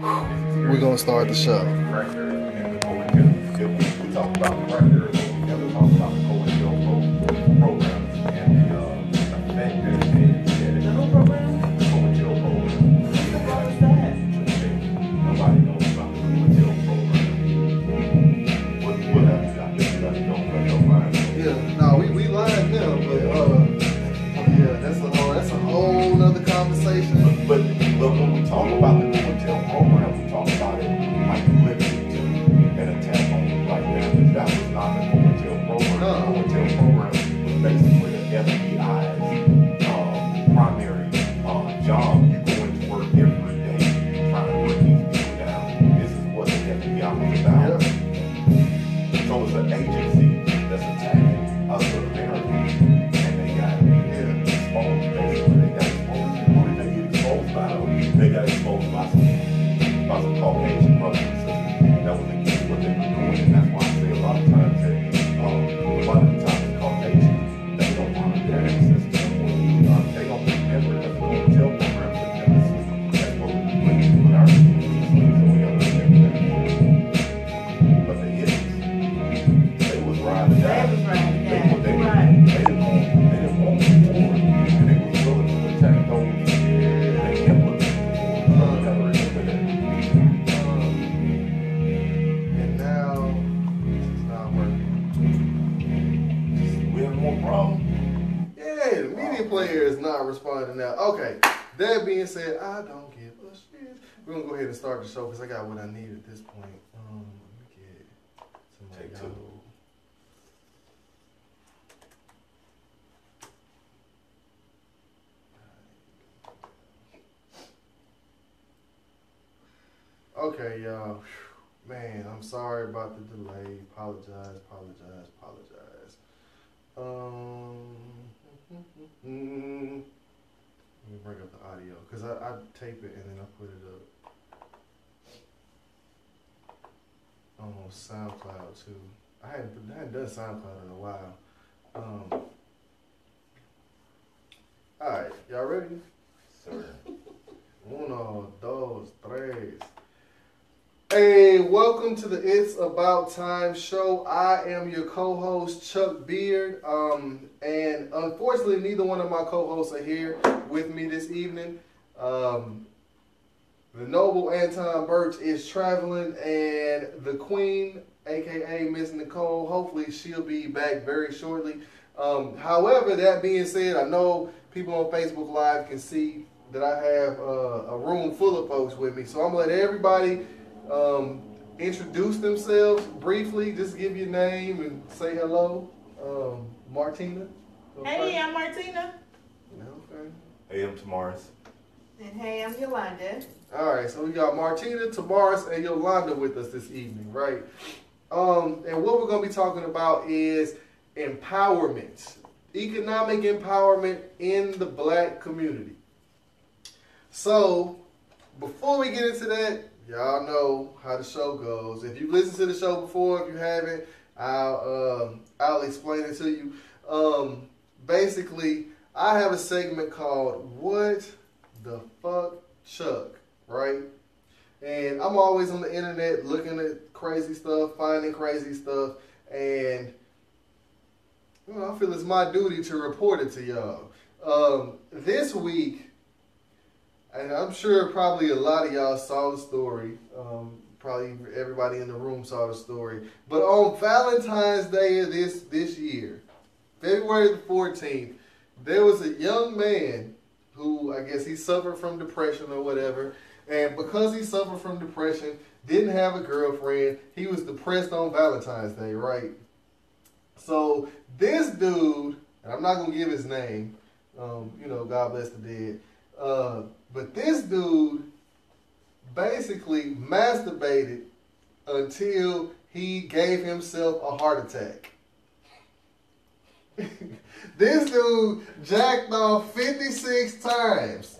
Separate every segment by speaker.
Speaker 1: we're gonna start the show.
Speaker 2: We talk about the record, we never talk about the co-and programs and the effect that it had.
Speaker 3: The who program?
Speaker 2: The co-and program.
Speaker 3: What is that?
Speaker 2: Nobody knows about the co-and program. What else you got? You don't let no mind.
Speaker 1: Yeah, no, we live now, but yeah, that's a whole nother conversation.
Speaker 2: But when we talk about the co-and program, we talk about it like literally to an attack on like that. But that was not the co-and program. The co-and program was basically the FBI's primary job. You go into work every day trying to bring these people down. This is what the FBI was about. So it's an agency that's attacking us Americans, and they got exposed. Basically, they got exposed. And only they get exposed by them, they got exposed by some Caucasian brothers and sisters. That was against what they were doing, and that's why I say a lot of times that a lot of the times the Caucasians, they don't honor their ancestors. They don't remember that the hotel program put them to sleep. That's what we put our people to sleep, so we gotta remember that. But the hippies, they was riding down. They didn't want to war, and they was willing to attack those that implemented the war. So we gotta remember that.
Speaker 1: And now it's not working.
Speaker 2: We have more problems.
Speaker 1: Yeah, the media player is not responding now. Okay, that being said, I don't give a shit. We're gonna go ahead and start the show because I got what I need at this point. Let me get somebody
Speaker 2: Take two.
Speaker 1: Okay, y'all. Man, I'm sorry about the delay. Apologize. Let me bring up the audio because I tape it and then I put it up on SoundCloud too. I hadn't done SoundCloud in a while. All right, y'all ready?
Speaker 2: Sir.
Speaker 1: Uno, dos, tres. Hey, welcome to the It's About Time show. I am your co-host, Chuck Beard. And unfortunately, neither one of my co-hosts are here with me this evening. The noble Anton Birch is traveling, and the queen, aka Miss Nicole, hopefully she'll be back very shortly. However, that being said, I know people on Facebook Live can see that I have a room full of folks with me. So I'm going to let everybody introduce themselves briefly. Just give your name and say hello. Martina.
Speaker 3: Hey, I'm Martina.
Speaker 1: Okay.
Speaker 2: Hey, I'm Tamaris.
Speaker 3: And hey, I'm Yolanda.
Speaker 1: All right, so we got Martina, Tamaris, and Yolanda with us this evening, right? And what we're going to be talking about is empowerment, economic empowerment in the black community. So, before we get into that, y'all know how the show goes. If you've listened to the show before, if you haven't, I'll explain it to you. Basically, I have a segment called What the Fuck Chuck, right? And I'm always on the internet looking at crazy stuff, finding crazy stuff, and I feel it's my duty to report it to y'all. This week, and I'm sure probably a lot of y'all saw the story. Probably everybody in the room saw the story. But on Valentine's Day of this year, February the 14th, there was a young man who, I guess he suffered from depression or whatever. And because he suffered from depression, didn't have a girlfriend, he was depressed on Valentine's Day, right? So this dude, and I'm not going to give his name, God bless the dead. But this dude basically masturbated until he gave himself a heart attack. This dude jacked off 56 times.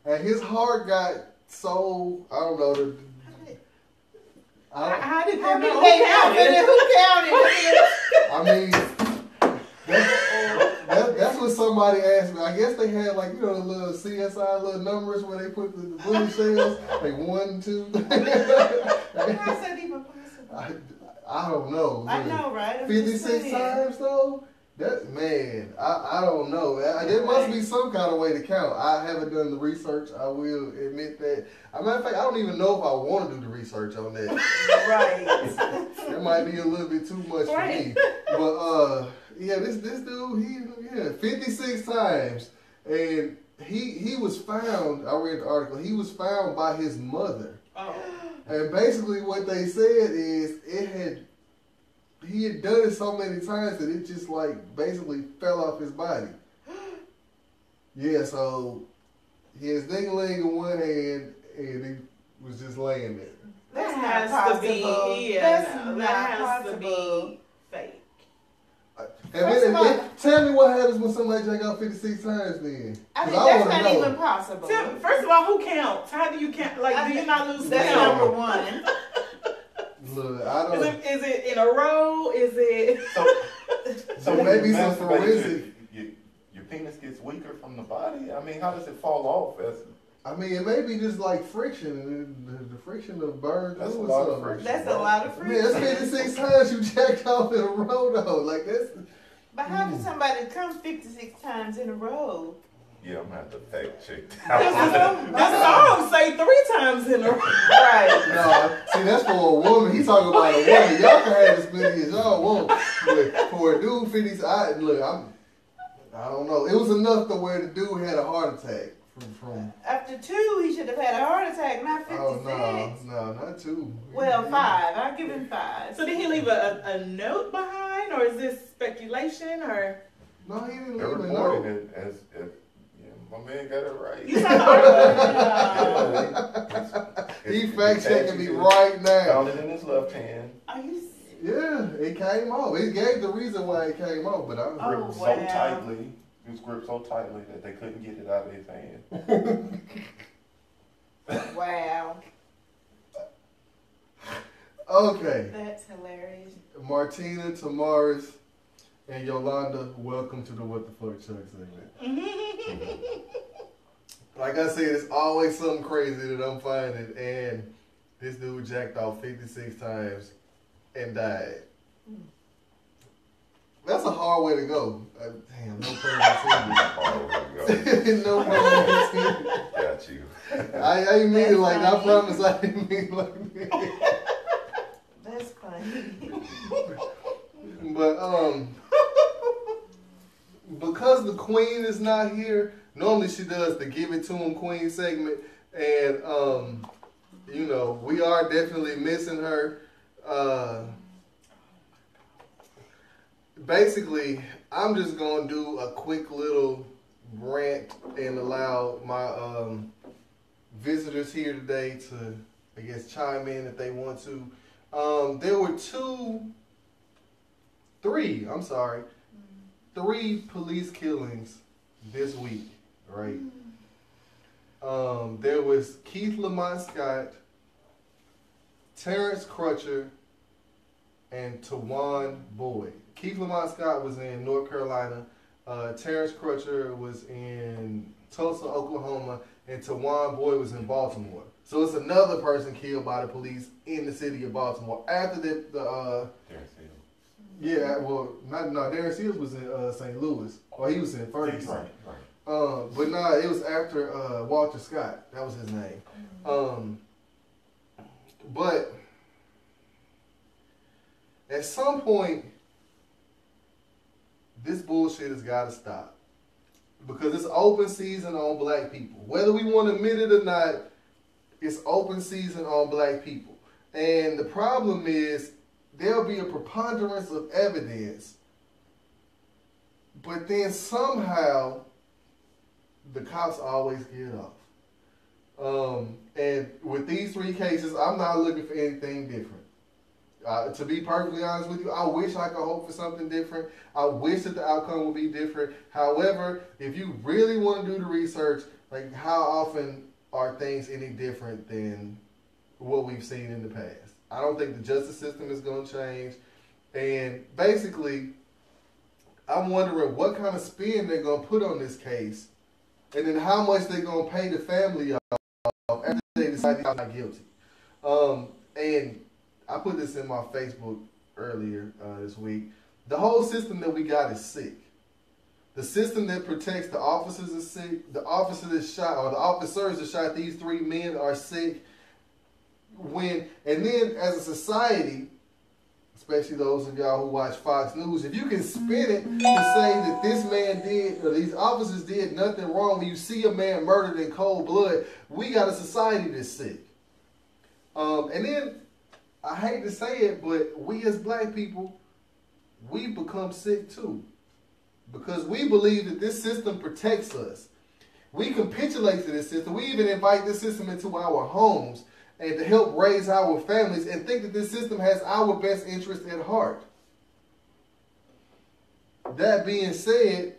Speaker 1: And his heart got so, I don't know.
Speaker 3: How did they know? Who counted?
Speaker 1: I mean, That's what somebody asked me. I guess they had like, you know, the little CSI little numbers where they put the bullet shells, like 1, 2.
Speaker 3: How is that even possible?
Speaker 1: I don't know.
Speaker 3: I know, right? I'm just
Speaker 1: 56
Speaker 3: saying.
Speaker 1: times though? That man, I don't know. There must be some kind of way to count. I haven't done the research. I will admit that. As a matter of fact, I don't even know if I want to do the research on that.
Speaker 3: Right.
Speaker 1: That might be a little bit too much for me. But yeah, this dude, 56 times, and he was found. I read the article. He was found by his mother.
Speaker 3: Oh.
Speaker 1: And basically, what they said is he had done it so many times that it just like basically fell off his body. Yeah, so he has ding-a-ling in one hand and he was just laying there.
Speaker 3: That's not
Speaker 4: has
Speaker 3: possible.
Speaker 4: to be, yeah,
Speaker 3: That's
Speaker 4: no,
Speaker 3: not
Speaker 4: that has
Speaker 3: possible.
Speaker 4: to be fake.
Speaker 1: Tell me what happens when somebody jack out 56 times then.
Speaker 3: I mean,
Speaker 1: 'Cause
Speaker 3: that's
Speaker 1: wanna
Speaker 3: not
Speaker 1: know.
Speaker 3: even possible.
Speaker 4: First of all, who counts? How do you count? Like, do you not lose
Speaker 3: That's
Speaker 4: count?
Speaker 3: number one.
Speaker 1: Look, I don't.
Speaker 4: Is it in a row? Is it?
Speaker 1: So
Speaker 2: when
Speaker 1: maybe
Speaker 2: you
Speaker 1: some
Speaker 2: masturbate,
Speaker 1: forensic.
Speaker 2: Your penis gets weaker from the body. I mean, how does it fall off?
Speaker 1: I mean, it may be just like friction. The friction of burn
Speaker 2: That's
Speaker 1: through
Speaker 2: a
Speaker 1: or
Speaker 2: lot of
Speaker 1: something.
Speaker 2: friction.
Speaker 3: That's a lot of
Speaker 1: Man,
Speaker 3: friction.
Speaker 1: that's 56 times you jacked off in a row though. Like that's.
Speaker 3: But how did somebody come 56 times in a row?
Speaker 2: Yeah, I'm gonna have to fact check
Speaker 4: This
Speaker 2: that.
Speaker 4: song say 3 times in a row.
Speaker 3: Right.
Speaker 1: No, see that's for a woman. He talking about a woman. Y'all can have as many as y'all want. But for a dude, 50, I don't know. It was enough to where the dude had a heart attack from.
Speaker 3: After 2, he should have had a heart attack, not 56.
Speaker 1: Oh no, not 2.
Speaker 3: Well, 5. I'll give him 5.
Speaker 4: So did he leave a note behind, or is this speculation, or?
Speaker 1: No, he didn't
Speaker 2: They're
Speaker 1: even
Speaker 2: reporting
Speaker 1: know.
Speaker 2: it as my man got it right.
Speaker 4: You said
Speaker 1: He fact checking me right now.
Speaker 2: Found it in his left hand.
Speaker 3: Are you
Speaker 1: Yeah, it came off. He gave the reason why it came off, but I was
Speaker 3: Oh,
Speaker 2: Gripped so
Speaker 3: wow.
Speaker 2: tightly. It was gripped so tightly that they couldn't get it out of his hand.
Speaker 3: Wow.
Speaker 1: okay.
Speaker 3: That's hilarious.
Speaker 1: Martina, Tamaris, and Yolanda, welcome to the What the Fuck Chuck segment. Like I said, it's always something crazy that I'm finding, and this dude jacked off 56 times and died. That's a hard way to go. Damn, no pun intended. No pun intended.
Speaker 2: Got you.
Speaker 1: I didn't mean it like that. I
Speaker 3: That's
Speaker 1: promise I didn't mean it like that.
Speaker 3: That's funny.
Speaker 1: But because the queen is not here, normally she does the give it to him queen segment, and you know, we are definitely missing her. Basically, I'm just gonna do a quick little rant and allow my visitors here today to, I guess, chime in if they want to. There were three police killings this week, right? There was Keith Lamont Scott, Terrence Crutcher, and Tawan Boyd. Keith Lamont Scott was in North Carolina. Terrence Crutcher was in Tulsa, Oklahoma, and Tawan Boyd was in Baltimore. So it's another person killed by the police in the city of Baltimore after Darren Seals was in St. Louis. Or he was in Ferguson.
Speaker 2: Right.
Speaker 1: But no, it was after Walter Scott. That was his name. But at some point, this bullshit has got to stop. Because it's open season on black people. Whether we want to admit it or not, it's open season on black people. And the problem is, there'll be a preponderance of evidence, but then somehow the cops always get off. And with these 3 cases, I'm not looking for anything different. To be perfectly honest with you, I wish I could hope for something different. I wish that the outcome would be different. However, if you really want to do the research, like how often are things any different than what we've seen in the past? I don't think the justice system is going to change. And basically, I'm wondering what kind of spin they're gonna put on this case, and then how much they're gonna pay the family off after they decide they're not guilty. And I put this in my Facebook earlier this week. The whole system that we got is sick. The system that protects the officers is sick. The officer that shot, or the officers that shot these 3 men are sick. And then as a society, especially those of y'all who watch Fox News, if you can spin it to say that this man did, or these officers did nothing wrong, when you see a man murdered in cold blood, we got a society that's sick. And then, I hate to say it, but we as black people, we become sick too. Because we believe that this system protects us. We capitulate to this system. We even invite this system into our homes and to help raise our families and think that this system has our best interest at heart. That being said,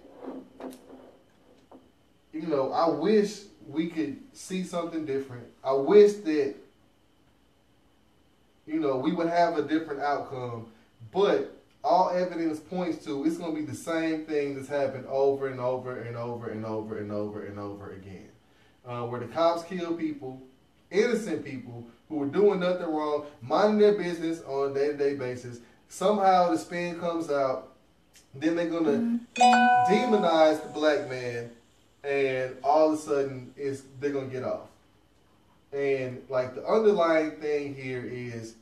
Speaker 1: you know, I wish we could see something different. I wish that, you know, we would have a different outcome. But all evidence points to it's going to be the same thing that's happened over and over and over and over and over and over again. Where the cops kill people, innocent people who were doing nothing wrong, minding their business on a day-to-day basis. Somehow the spin comes out. Then they're going to demonize the black man, and all of a sudden they're going to get off. And like the underlying thing here is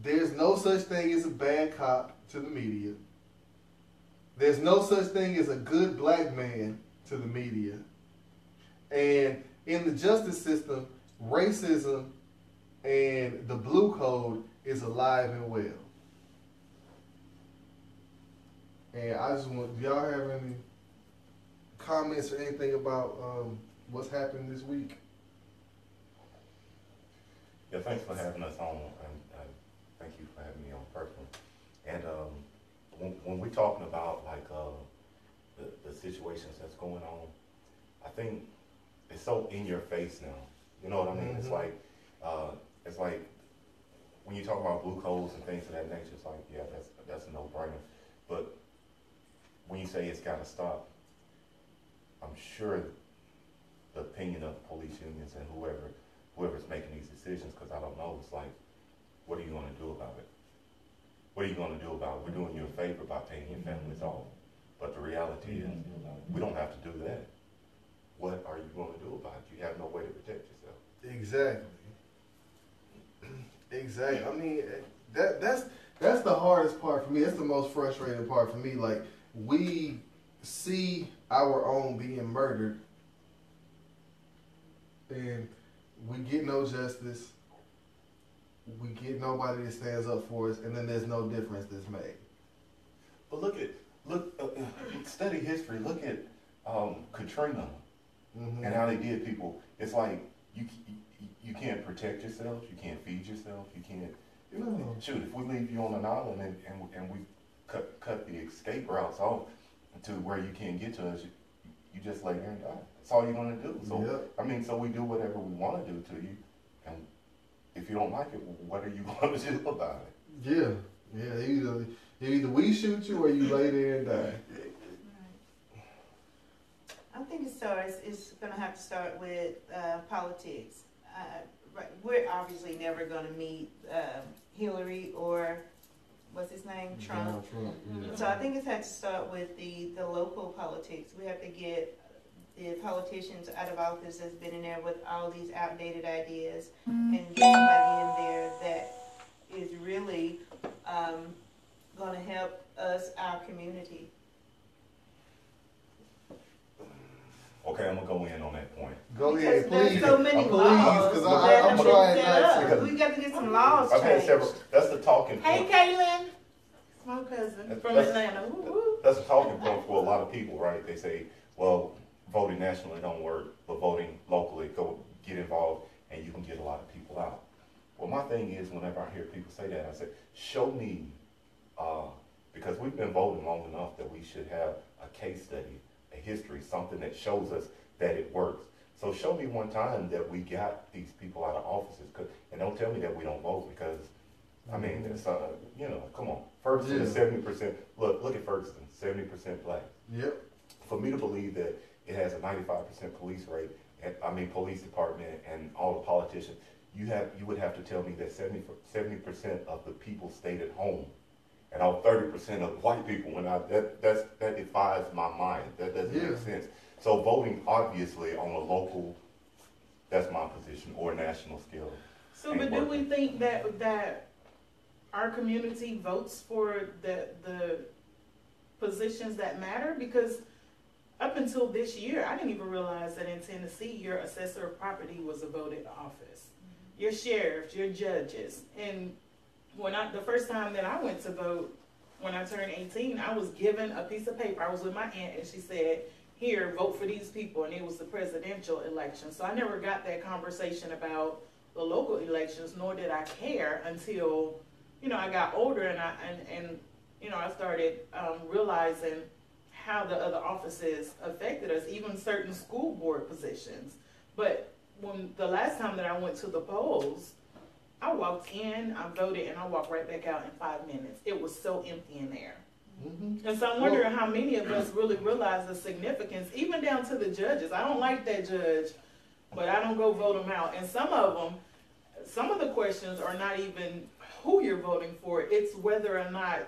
Speaker 1: there's no such thing as a bad cop to the media. There's no such thing as a good black man to the media. And in the justice system, racism and the blue code is alive and well. And I just want, do y'all have any comments or anything about what's happened this week?
Speaker 2: Yeah, thanks for having us on. Thank you for having me on personally. And when we're talking about like the situations that's going on, I think it's so in your face now. You know what I mean? Mm-hmm. It's like when you talk about blue codes and things of that nature, it's like, yeah, that's a no-brainer. But when you say it's got to stop, I'm sure the opinion of the police unions and whoever's making these decisions, because I don't know, it's like, what are you going to do about it? What are you going to do about it? We're doing you a favor by paying your families off. But the reality is, we don't have to do that. What are you going to do about it? You have no way to protect yourself.
Speaker 1: Exactly. Exactly. I mean, that's the hardest part for me. That's the most frustrating part for me. Like, we see our own being murdered, and we get no justice. We get nobody that stands up for us, and then there's no difference that's made.
Speaker 2: But study history. Look at Katrina and how they did people. It's like you can't protect yourself, you can't feed yourself, you can't. Shoot, if we leave you on an island and we cut the escape routes off to where you can't get to us, you just lay there and die. That's all you're gonna do. So yep. I mean, so we do whatever we want to do to you, and if you don't like it, what are you going to do about it?
Speaker 1: Yeah. Either we shoot you or you lay there and die.
Speaker 3: Right. I think it's going to have to start with politics. Right. We're obviously never going to meet Hillary or what's his name, Trump. Yeah. So I think it's had to start with the local politics. We have to get the politicians out of office that's been in there with all these outdated ideas and get somebody in there that is really going to help us, our community.
Speaker 2: Okay, I'm going to go in on that point.
Speaker 1: Go ahead, please.
Speaker 3: There's so many laws that
Speaker 1: I'm
Speaker 3: have been set up. We got to get some laws changed.
Speaker 2: That's the talking point.
Speaker 4: Hey, Kaylin. My cousin from Atlanta.
Speaker 2: That's a talking point for a lot of people, right? They say, well, voting nationally don't work, but voting locally, go get involved, and you can get a lot of people out. Well, my thing is, whenever I hear people say that, I say, show me, because we've been voting long enough that we should have a case study, a history, something that shows us that it works. So show me one time that we got these people out of offices, and don't tell me that we don't vote, because I mean, it's you know, come on. Ferguson is 70%. Look at Ferguson, 70% black.
Speaker 1: Yep.
Speaker 2: For me to believe that it has a 95% police rate, and I mean police department and all the politicians, you would have to tell me that 70% of the people stayed at home, and all 30% of white people went out. That defies my mind. That doesn't make sense. So voting obviously on a local, that's my position, or national scale.
Speaker 4: So, but do we think that our community votes for the positions that matter? Because up until this year, I didn't even realize that in Tennessee, your assessor of property was a voted office. Your sheriffs, your judges. And the first time that I went to vote, when I turned 18, I was given a piece of paper. I was with my aunt, and she said, here, vote for these people. And it was the presidential election. So I never got that conversation about the local elections, nor did I care until, you know, I got older and you know, I started realizing how the other offices affected us, even certain school board positions. But when the last time that I went to the polls, I walked in, I voted, and I walked right back out in 5 minutes. It was so empty in there. Mm-hmm. And so I'm wondering how many of us really realize the significance, even down to the judges. I don't like that judge, but I don't go vote them out. And some of the questions are not even who you're voting for. It's whether or not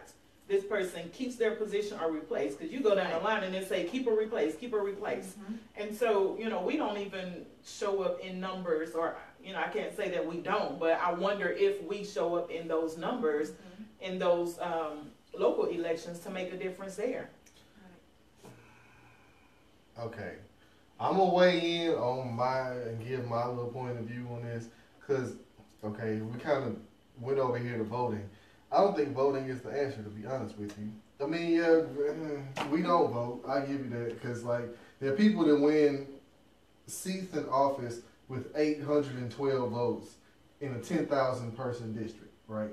Speaker 4: this person keeps their position or replaced. Because you go down the line and they say, keep or replace, keep or replace. Mm-hmm. And so, you know, we don't even show up in numbers, or, you know, I can't say that we don't, but I wonder if we show up in those numbers, mm-hmm. in those local elections to make a difference there.
Speaker 1: Okay. I'm going to weigh in on and give my little point of view on this. Because, okay, we kind of went over here to voting. I don't think voting is the answer, to be honest with you. I mean, yeah, we don't vote. I give you that. Because, like, there are people that win seats in office with 812 votes in a 10,000 person district, right?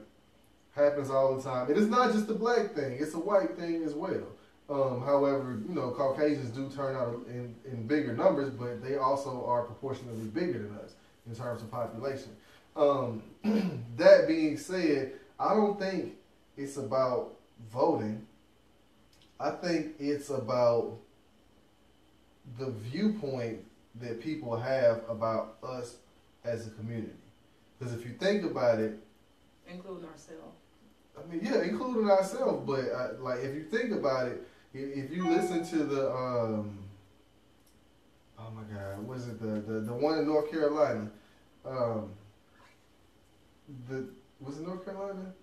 Speaker 1: Happens all the time. And it's not just a black thing. It's a white thing as well. However, you know, Caucasians do turn out in bigger numbers, but they also are proportionally bigger than us in terms of population. That being said, I don't think it's about voting. I think it's about the viewpoint that people have about us as a community. Because if you think about it,
Speaker 4: including ourselves.
Speaker 1: I mean, yeah, including ourselves. But like, if you think about it, if you listen to the oh my God, what is it? The one in North Carolina? Was it North Carolina?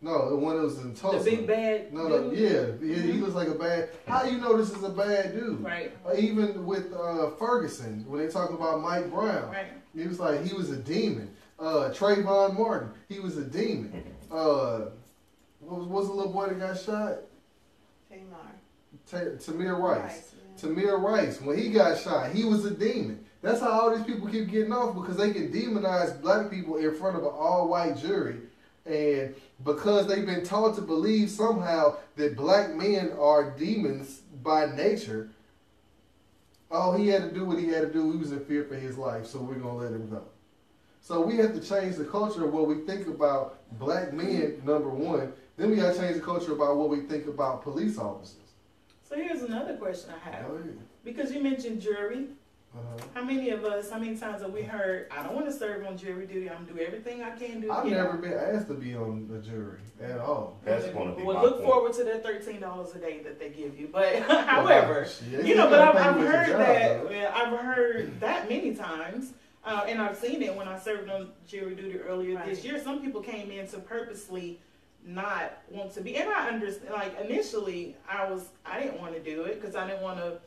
Speaker 1: No, the one that was in Tulsa.
Speaker 4: The big bad dude?
Speaker 1: Yeah, he looks like a bad. How do you know this is a bad dude?
Speaker 4: Right.
Speaker 1: Even with Ferguson, when they talk about Mike Brown,
Speaker 4: right.
Speaker 1: He was like, he was a demon. Trayvon Martin, he was a demon. What was the little boy that got shot? Tamir Rice. Yeah. Tamir Rice, when he got shot, he was a demon. That's how all these people keep getting off, because they can demonize black people in front of an all-white jury. And because they've been taught to believe somehow that black men are demons by nature, all he had to do what he had to do. He was in fear for his life, so we're going to let him go. So we have to change the culture of what we think about black men, number one. Then we got to change the culture about what we think about police officers.
Speaker 4: So here's another question I have. Because you mentioned jury. How many times have we heard, I don't want to serve on jury duty, I'm going to do everything I can do.
Speaker 1: I've never been asked to be on the jury at all.
Speaker 2: That's going to be
Speaker 4: Well, look forward to that $13 a day that they give you. But however, you know, but I've heard that many times. And I've seen it when I served on jury duty earlier this year. Some people came in to purposely not want to be. And I understand, like, initially, I didn't want to do it because I didn't want to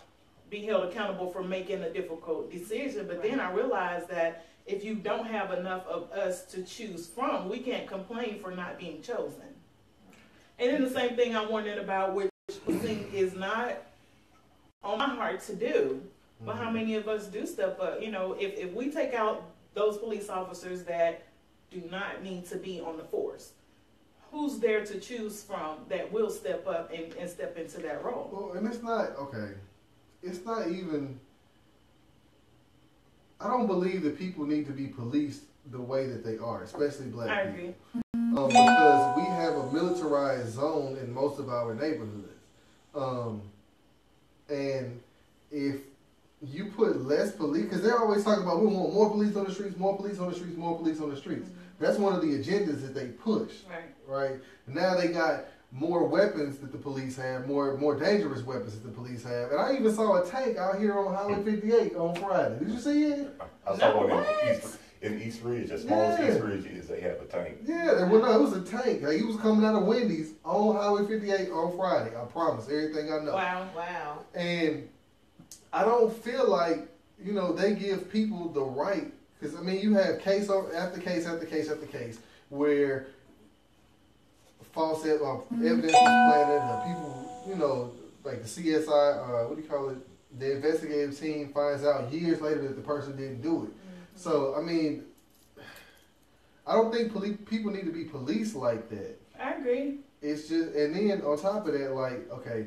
Speaker 4: be held accountable for making a difficult decision. But then I realized that if you don't have enough of us to choose from, we can't complain for not being chosen. And then the same thing I'm wondering about, which is not on my heart to do. But how many of us do step up? You know, if we take out those police officers that do not need to be on the force, who's there to choose from that will step up and step into that role?
Speaker 1: Well, and it's not, okay, it's not even, I don't believe that people need to be policed the way that they are, especially black people.
Speaker 4: I agree.
Speaker 1: because we have a militarized zone in most of our neighborhoods. And if you put less police, because they're always talking about we want more police on the streets, more police on the streets, more police on the streets. That's one of the agendas that they push. Right. And now they got more weapons that the police have, more dangerous weapons that the police have. And I even saw a tank out here on Highway 58 on Friday. Did you see it?
Speaker 2: I saw one in East Ridge, as far as East Ridge is, they have a tank.
Speaker 1: Yeah, well, no, it was a tank. Like, he was coming out of Wendy's on Highway 58 on Friday. I promise, everything I know.
Speaker 3: Wow.
Speaker 1: And I don't feel like, you know, they give people the right, because, I mean, you have case after case after case after case where false evidence was planted, and people, you know, like the CSI, what do you call it? The investigative team finds out years later that the person didn't do it. So, I mean, I don't think people need to be policed like that.
Speaker 4: I agree.
Speaker 1: It's just, and then on top of that, like, okay,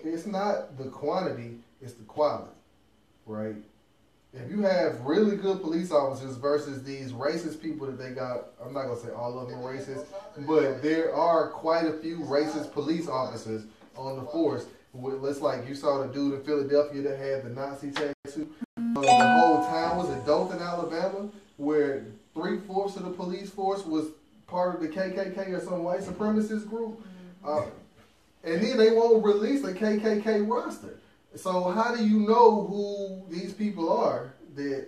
Speaker 1: it's not the quantity, it's the quality, right? If you have really good police officers versus these racist people that they got, I'm not going to say all of them are racist, but there are quite a few racist police officers on the force. It's like you saw the dude in Philadelphia that had the Nazi tattoo. The whole town was in Dothan, Alabama, where 3/4 of the police force was part of the KKK or some white supremacist group. And then they won't release the KKK roster. So how do you know who these people are that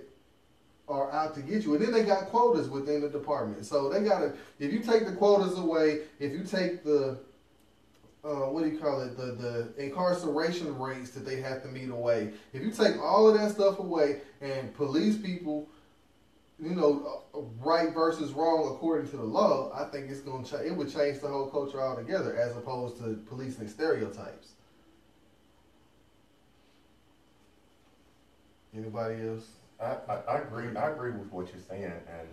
Speaker 1: are out to get you? And then they got quotas within the department. So they got to, if you take the quotas away, if you take the, what do you call it, the incarceration rates that they have to meet away, if you take all of that stuff away and police people, you know, right versus wrong according to the law, I think it's going to it would change the whole culture altogether as opposed to policing stereotypes. Anybody else?
Speaker 2: I agree with what you're saying, and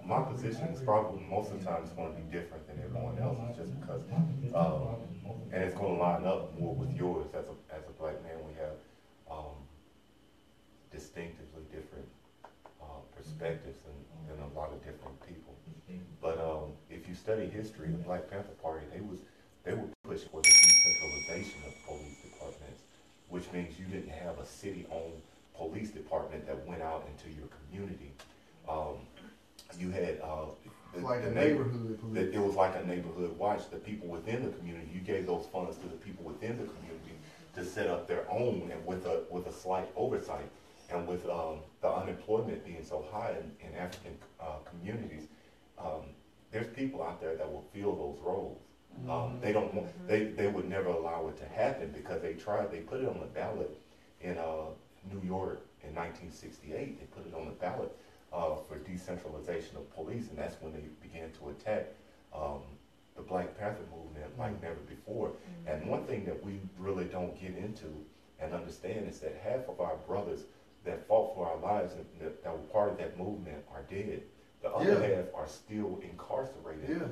Speaker 2: my position is probably most of the time it's going to be different than everyone else's, just because, and it's going to line up more with yours. As a black man, we have distinctively different perspectives than a lot of different people. But if you study history, the Black Panther Party, they were pushing for the decentralization of police departments, which means you didn't have a city-owned police department that went out into your community. You had
Speaker 1: like a neighborhood police.
Speaker 2: It was like a neighborhood watch. The people within the community, you gave those funds to the people within the community to set up their own, and with a slight oversight. And with the unemployment being so high in African communities, there's people out there that will fill those roles. They don't want, they would never allow it to happen because they put it on the ballot in New York in 1968. They put it on the ballot for decentralization of police, and that's when they began to attack the Black Panther movement like never before. And one thing that we really don't get into and understand is that half of our brothers that fought for our lives and that were part of that movement are dead. The other half are still incarcerated.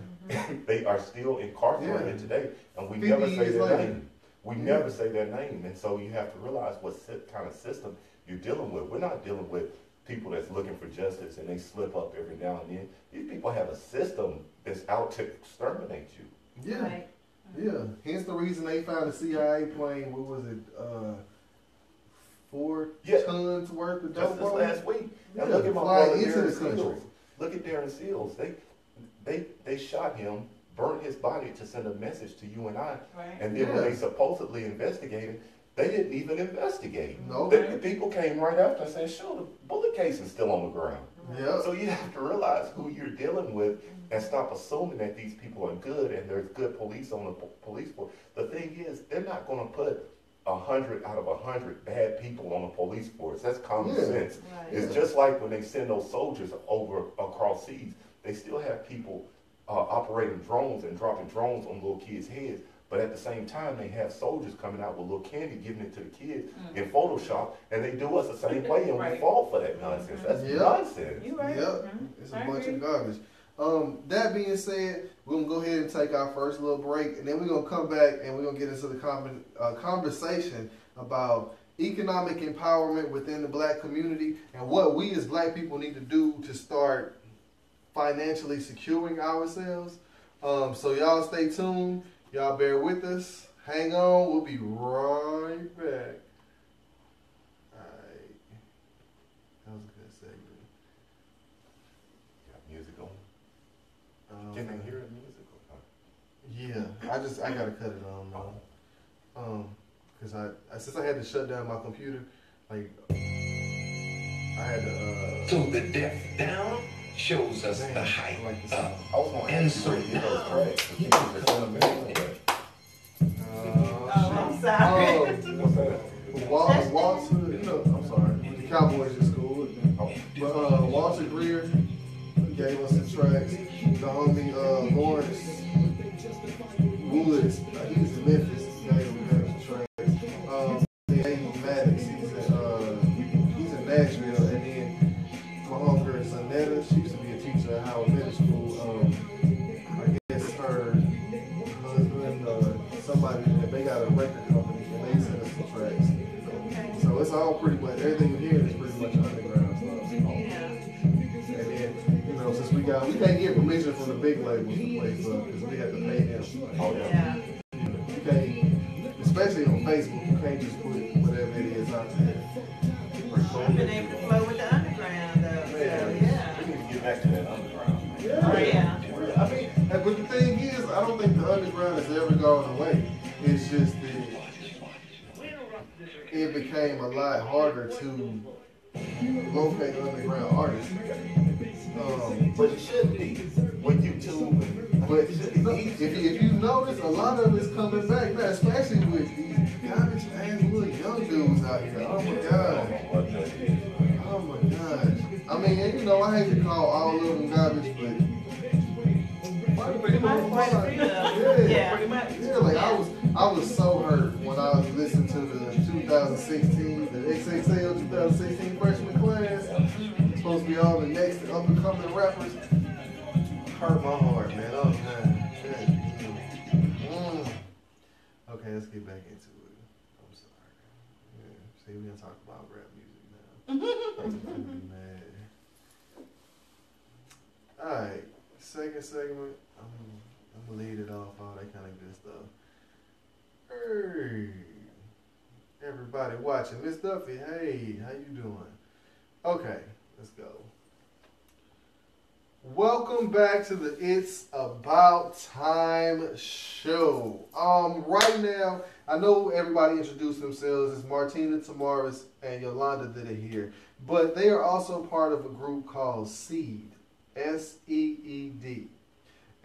Speaker 2: They are still incarcerated today, and we never say their name. We never say their name, and so you have to realize what kind of system you're dealing with. We're not dealing with people that's looking for justice and they slip up every now and then. These people have a system that's out to exterminate you.
Speaker 1: Yeah. Hence the reason they found a CIA plane. What was it? 4 tons worth of dope.
Speaker 2: Just this last week. And look at my brother Darren Seals. Look at Darren Seals. They shot him, burnt his body to send a message to you and I. And then when they supposedly investigated, they didn't even investigate. The people came right after and said, sure, the bullet case is still on the ground. So you have to realize who you're dealing with and stop assuming that these people are good and there's good police on the police force. The thing is, they're not going to put 100 out of 100 bad people on the police force. That's common sense. It's just like when they send those soldiers over across seas, they still have people operating drones and dropping drones on little kids' heads. But at the same time, they have soldiers coming out with little candy, giving it to the kids in Photoshop, and they do us the same way, and we fall for that nonsense. That's nonsense.
Speaker 4: You're right.
Speaker 1: It's a bunch of garbage. That being said, we're going to go ahead and take our first little break, and then we're going to come back and we're going to get into the conversation about economic empowerment within the black community and what we as black people need to do to start financially securing ourselves. So y'all stay tuned. Y'all bear with us. Hang on. We'll be right back. Alright. That was a good segment.
Speaker 2: Got music on. Can they hear the music or not?
Speaker 1: Yeah. I gotta cut it on though. Cause since I had to shut down my computer, like I had to
Speaker 5: So the depth down shows us the height up.
Speaker 2: I was gonna ask you where you get those tracks. But you can just send them in anyway.
Speaker 3: I'm sorry.
Speaker 2: What's that?
Speaker 1: Walter, I'm sorry, the Cowboys just scored. But Walter Greer gave us some tracks. The homie Lawrence Woods, he's in Memphis, gave us some tracks. Aiden Maddox, he's in Nashville, and then my homegirl Sonetta, she used to be a teacher at Howard Middle School. I guess her husband, somebody, they got a record company, and they sent us some tracks. So it's all pretty much, everything you're hearing is pretty much underground stuff. And then, since we can't get permission from the big labels to play stuff, because we have to pay them. You can't, especially on Facebook, you can't just put whatever it is out there.
Speaker 3: I've been able to flow with the underground though. So, yeah.
Speaker 2: We need to get back to that underground.
Speaker 3: Oh, yeah.
Speaker 1: I mean, but the thing is, I don't think the underground has ever gone away. It's just that it became a lot harder to locate underground artists.
Speaker 2: But it should be. With YouTube.
Speaker 1: But if you notice, a lot of it's coming back now, especially with these garbage ass little young dudes out here. Oh my god. Oh my gosh. I mean, and I hate to call all of them garbage, but
Speaker 3: Pretty much.
Speaker 1: Yeah, like I was so hurt when I was listening to the 2016, the XXL 2016 freshman class. Supposed to be all the next up and coming rappers. Hurt my heart, man. Oh man. Okay, let's get back into it. I'm sorry. Yeah, see, we gonna talk about rap music now. I'm gonna be mad. Alright, second segment. I'm gonna lead it off, all that kind of good stuff. Hey, everybody watching. Miss Duffy, hey, how you doing? Okay, let's go. Welcome back to the It's About Time show. Right now, I know everybody introduced themselves. It's Martina, Tamaris, and Yolanda that are here. But they are also part of a group called S.E.E.D. S-E-E-D.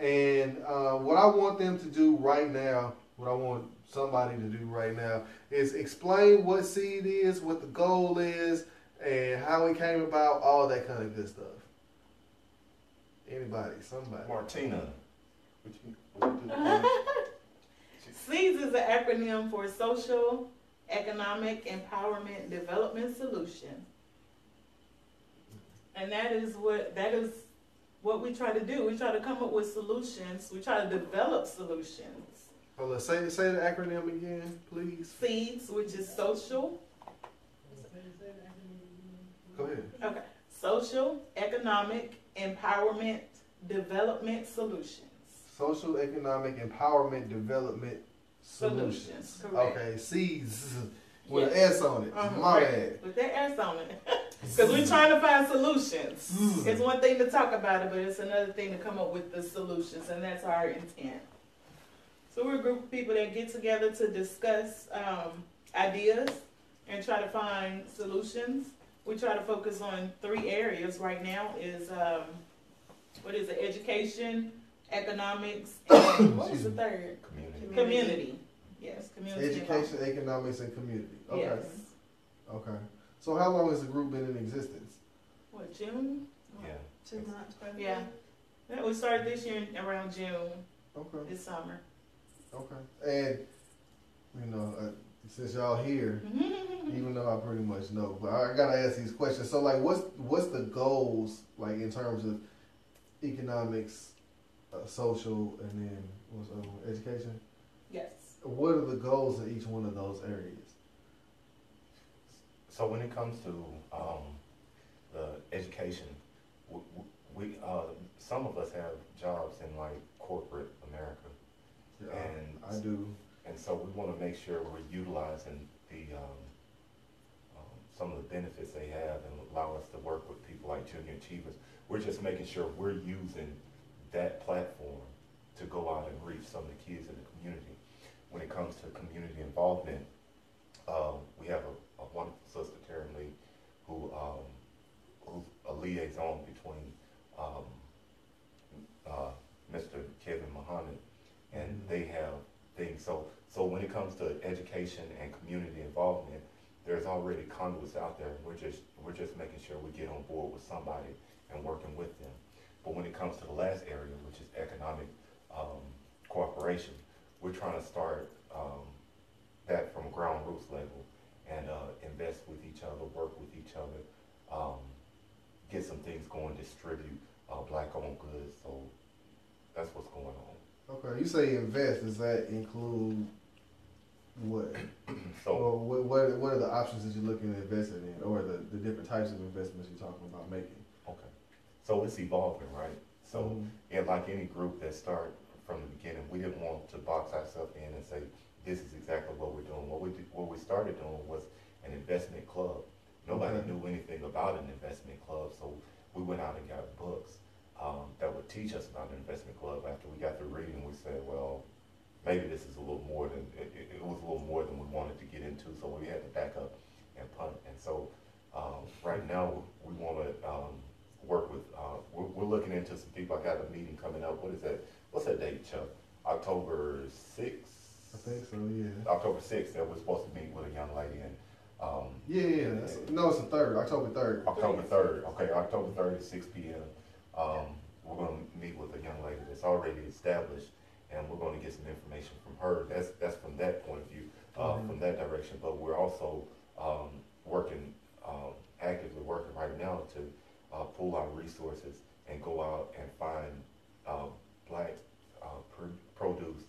Speaker 1: And what I want them to do right now, what I want somebody to do right now, is explain what S.E.E.D. is, what the goal is, and how it came about, all that kind of good stuff. Anybody, somebody.
Speaker 2: Martina.
Speaker 4: S.E.E.D.S is an acronym for Social Economic Empowerment Development Solution. And that is what we try to do. We try to come up with solutions. We try to develop solutions.
Speaker 1: Hold on, say the acronym again, please.
Speaker 4: S.E.E.D.S, which is social.
Speaker 1: Go ahead.
Speaker 4: Okay. Social Economic Empowerment Development Solutions.
Speaker 1: Social Economic Empowerment Development Solutions.
Speaker 4: Correct.
Speaker 1: Okay, S.E.E.D.S with an S on it. My bad.
Speaker 4: With that S on it. Because we're trying to find solutions. It's one thing to talk about it, but it's another thing to come up with the solutions, and that's our intent. So we're a group of people that get together to discuss ideas and try to find solutions. We try to focus on 3 areas right now is, education, economics, and what was the third? Community. Yes, community.
Speaker 1: Education, economics, and community. Okay.
Speaker 4: Yes.
Speaker 1: Okay. So how long has the group been in existence?
Speaker 4: What, June?
Speaker 2: Yeah.
Speaker 3: 2 months, probably.
Speaker 4: Yeah. We started this year around June,
Speaker 1: Okay.
Speaker 4: this summer.
Speaker 1: Okay. And, since y'all here, even though I pretty much know, but I gotta ask these questions. So, like, what's the goals, like, in terms of economics, social, and then what's education?
Speaker 4: Yes.
Speaker 1: What are the goals in each one of those areas?
Speaker 2: So when it comes to the education, we some of us have jobs in like corporate America,
Speaker 1: Yeah,
Speaker 2: and
Speaker 1: I do.
Speaker 2: and so we want to make sure we're utilizing the some of the benefits they have and allow us to work with people like Junior Achievers. We're just making sure we're using that platform to go out and reach some of the kids in the community. When it comes to community involvement, we have a wonderful sister, Terry Lee, who's a liaison between Mr. Kevin Muhammad, and they have things. So when it comes to education and community involvement, there's already conduits out there. We're just making sure we get on board with somebody and working with them. But when it comes to the last area, which is economic cooperation, we're trying to start that from ground roots level and invest with each other, work with each other, get some things going, distribute black-owned goods. So that's what's going on.
Speaker 1: Okay, you say invest. Does that include what?
Speaker 2: So
Speaker 1: what are the options that you're looking at investing in, or the different types of investments you're talking about making?
Speaker 2: okay, so it's evolving, right? So
Speaker 1: Mhm.
Speaker 2: and like any group that started from the beginning, we didn't want to box ourselves in and say this is exactly what we're doing. What we started doing was an investment club. Nobody
Speaker 1: Okay.
Speaker 2: knew anything about an investment club, so we went out and got books that would teach us about an investment club. After we got through reading, we said, well, maybe this is a little more than it was a little more than we wanted to get into, so we had to back up and punt. And so right now we want to work with. We're looking into some people. I got a meeting coming up. What is that? What's that date, Chuck? October 6th.
Speaker 1: I think so. Yeah.
Speaker 2: October 6th. That we're supposed to meet with a young lady and.
Speaker 1: Yeah. No, it's the 3rd. October 3rd.
Speaker 2: October 3rd. Okay, October 3rd at 6 p.m. We're going to meet with a young lady that's already established, and we're going to get some information from her. That's from that point of view, from that direction. But we're also working, actively working right now to pull our resources and go out and find black produce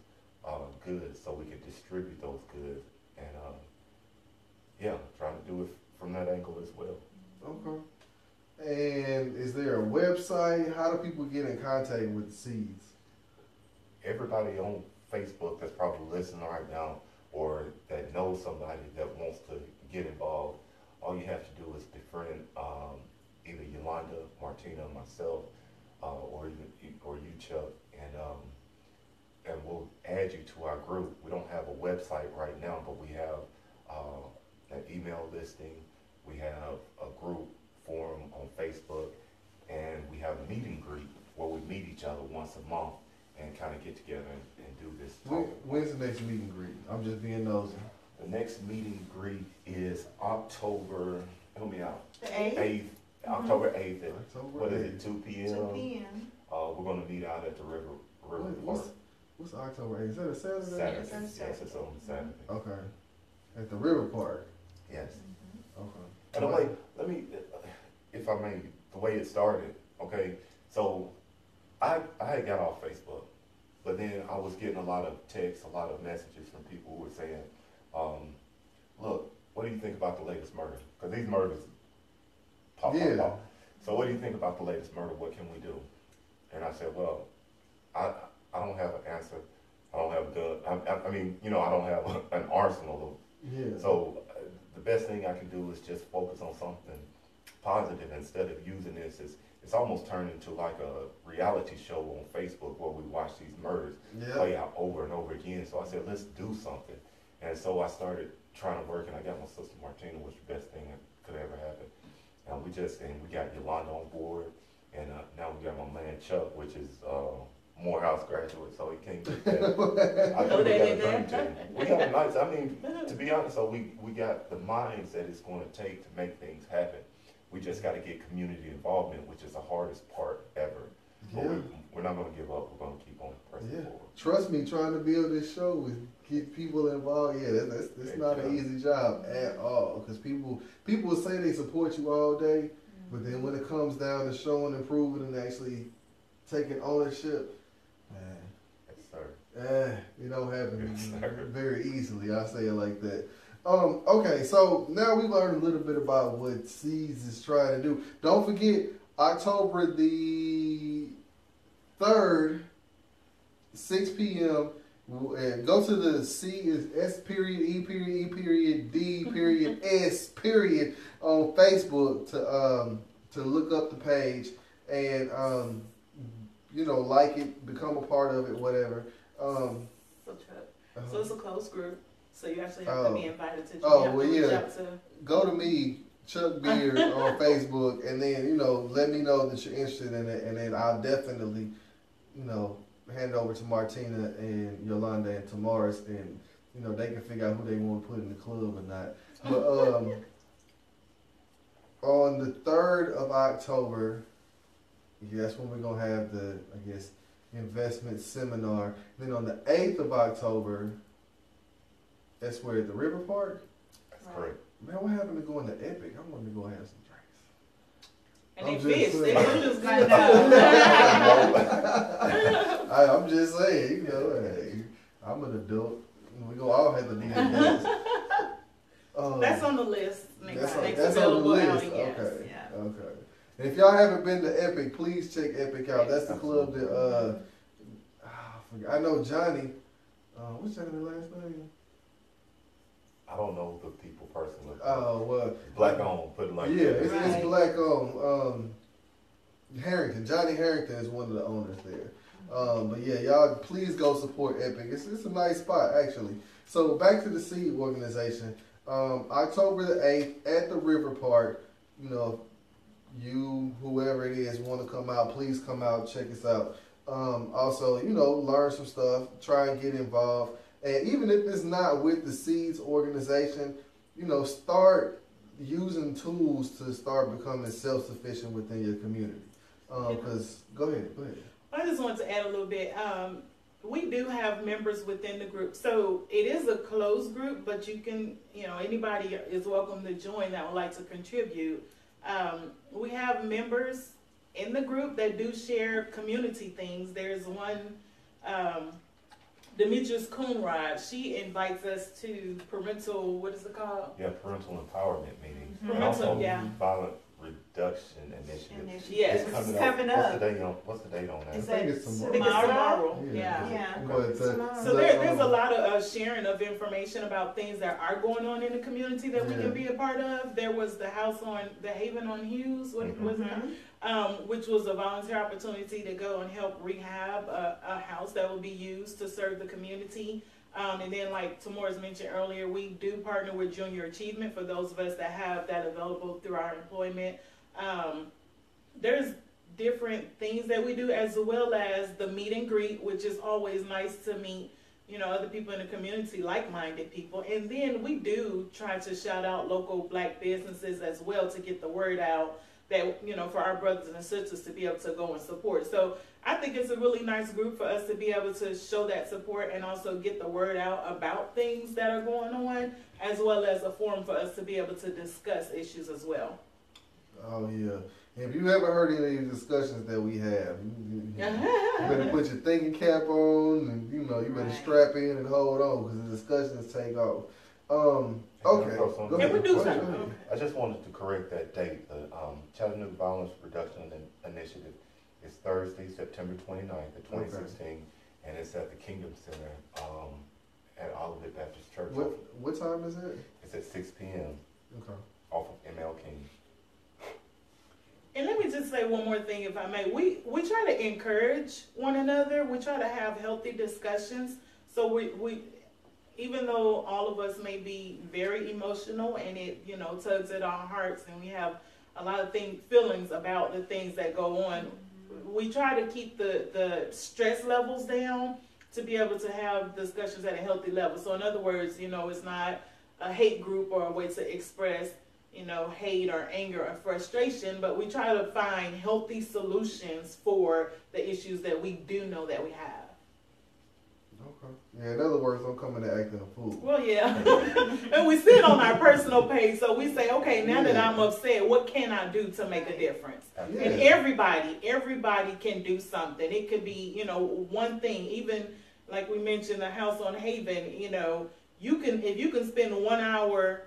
Speaker 2: goods so we can distribute those goods and yeah, trying to do it from that angle as well.
Speaker 1: Okay. And is there a website? How do people get in contact with the seeds?
Speaker 2: Everybody on Facebook that's probably listening right now or that knows somebody that wants to get involved, all you have to do is befriend either Yolanda, Martina, myself, or you, Chuck, and we'll add you to our group. We don't have a website right now, but we have an email listing. We have a group forum on Facebook, and we have a meet and greet where we meet each other once a month and kind of get together and do this talk.
Speaker 1: When's the next meet and greet? I'm just being nosy.
Speaker 2: The next meet and greet is October, help me out.
Speaker 3: The 8th?
Speaker 2: October 8th at,
Speaker 1: October
Speaker 2: what is
Speaker 1: 8th.
Speaker 2: it, 2 p.m.?
Speaker 3: 2 p.m.
Speaker 2: We're gonna meet out at the River Park.
Speaker 1: What's October 8th? Is that a Saturday?
Speaker 2: Saturday,
Speaker 3: It's on
Speaker 2: yes, it's on Saturday.
Speaker 1: Okay. At the River Park.
Speaker 2: Yes.
Speaker 1: Okay.
Speaker 2: And I'm like, let me, if I may, the way it started, okay, so I had got off Facebook, but then I was getting a lot of texts, a lot of messages from people who were saying, look, what do you think about the latest murder? Because these murders pop. So what do you think about the latest murder? What can we do? And I said, well, I don't have an answer. I don't have a gun. I mean, you know, I don't have an arsenal of.
Speaker 1: Yeah.
Speaker 2: So the best thing I can do is just focus on something positive instead of using this as, it's almost turned into like a reality show on Facebook where we watch these murders play out over and over again. So I said, let's do something. And so I started trying to work, and I got my sister Martina, which was the best thing that could ever happen. And we got Yolanda on board, and now we got my man Chuck, which is Morehouse graduate, so he can't get that. I think we got a dream team. We got a nice, I mean, to be honest, so we got the minds that it's going to take to make things happen. We just got to get community involvement, which is the hardest part ever. But we're not going to give up. We're going to keep on pressing forward.
Speaker 1: Trust me, trying to build this show with get people involved, that's not an easy job at all. Because people will say they support you all day, but then when it comes down to showing, improving, and actually taking ownership, man,
Speaker 2: Yes, sir.
Speaker 1: it don't happen
Speaker 2: Yes, sir.
Speaker 1: very easily. I say it like that. Okay, so now we learned a little bit about what S.E.E.D.S. is trying to do. Don't forget, October the 3rd, 6 p.m. Go to the S.E.E.D.S. on Facebook to look up the page and like it, become a part of it, whatever.
Speaker 4: So it's a closed group, so you actually have to be invited to join.
Speaker 1: Go to me, Chuck Beard, on Facebook, and then let me know that you're interested in it, and then I'll definitely hand over to Martina and Yolanda and Tamaris, and they can figure out who they want to put in the club or not. But on the 3rd of October, that's when we're gonna have the investment seminar. Then on the 8th of October, that's where at the River Park.
Speaker 2: That's correct.
Speaker 1: Man, what happened to going to Epic? I wanted to go have some drinks.
Speaker 4: And they fish. They just good.
Speaker 1: I'm just saying, hey, I'm an adult. We gonna all have to be adults.
Speaker 4: That's on the list.
Speaker 1: That's on the list.
Speaker 4: Outing, yes.
Speaker 1: Okay.
Speaker 3: Yeah.
Speaker 1: Okay. And if y'all haven't been to Epic, please check Epic out. That's the club that I know Johnny. What's Johnny's last name?
Speaker 2: I don't know the people personally.
Speaker 1: Oh well.
Speaker 2: Black on, put it like
Speaker 1: yeah,
Speaker 2: that.
Speaker 1: it's black on. Harrington, Johnny Harrington is one of the owners there. But yeah, y'all please go support Epic. It's a nice spot actually. So back to the S.E.E.D. organization. October the 8th at the River Park. Whoever it is, want to come out, please come out, check us out. Also, learn some stuff, try and get involved. And even if it's not with the S.E.E.D.'s organization, start using tools to start becoming self-sufficient within your community. Because, go ahead.
Speaker 4: I just wanted to add a little bit. We do have members within the group. So it is a closed group, but you can, anybody is welcome to join that would like to contribute. We have members in the group that do share community things. There's one, Demetrius Coonrod. She invites us to parental, what is it called?
Speaker 2: Yeah, parental empowerment meetings.
Speaker 4: Mm-hmm.
Speaker 2: And also
Speaker 4: Yeah.
Speaker 2: violent reduction initiative.
Speaker 4: Yes,
Speaker 2: It's
Speaker 3: It's
Speaker 2: coming
Speaker 3: up.
Speaker 2: What's the date on that?
Speaker 3: Is
Speaker 1: I think
Speaker 3: that
Speaker 1: it's tomorrow.
Speaker 4: I think it's tomorrow.
Speaker 1: Yeah.
Speaker 4: Yeah.
Speaker 1: But,
Speaker 4: So there's a lot of sharing of information about things that are going on in the community that we can be a part of. There was the house on the Haven on Hughes, what was it? Which was a volunteer opportunity to go and help rehab a house that will be used to serve the community. And then, like Tamora's mentioned earlier, we do partner with Junior Achievement for those of us that have that available through our employment. There's different things that we do, as well as the meet and greet, which is always nice to meet, other people in the community, like-minded people. And then we do try to shout out local Black businesses as well to get the word out that, for our brothers and sisters to be able to go and support. So I think it's a really nice group for us to be able to show that support and also get the word out about things that are going on, as well as a forum for us to be able to discuss issues as well.
Speaker 1: Oh yeah. If you ever heard any of these discussions that we have, you better put your thinking cap on, and you better strap in and hold on because the discussions take off. Okay.
Speaker 4: Can we do something?
Speaker 2: I just wanted to correct that date. The Chattanooga Violence Reduction Initiative is Thursday, September 29th, 2016, and it's at the Kingdom Center at Olivet Baptist Church.
Speaker 1: What time is it?
Speaker 2: It's at 6 p.m.
Speaker 1: Okay.
Speaker 2: Off of M.L. King.
Speaker 4: And let me just say one more thing, if I may. We try to encourage one another. We try to have healthy discussions. So we even though all of us may be very emotional and it tugs at our hearts, and we have a lot of feelings about the things that go on, we try to keep the stress levels down to be able to have discussions at a healthy level. So in other words, it's not a hate group or a way to express hate or anger or frustration, but we try to find healthy solutions for the issues that we do know that we have.
Speaker 1: Okay. Yeah, in other words, don't come in there acting a fool.
Speaker 4: Well, yeah. And we sit on our personal page, so we say, okay, now that I'm upset, what can I do to make a difference?
Speaker 1: Yeah.
Speaker 4: And everybody can do something. It could be, one thing, even like we mentioned, the house on Haven, if you can spend 1 hour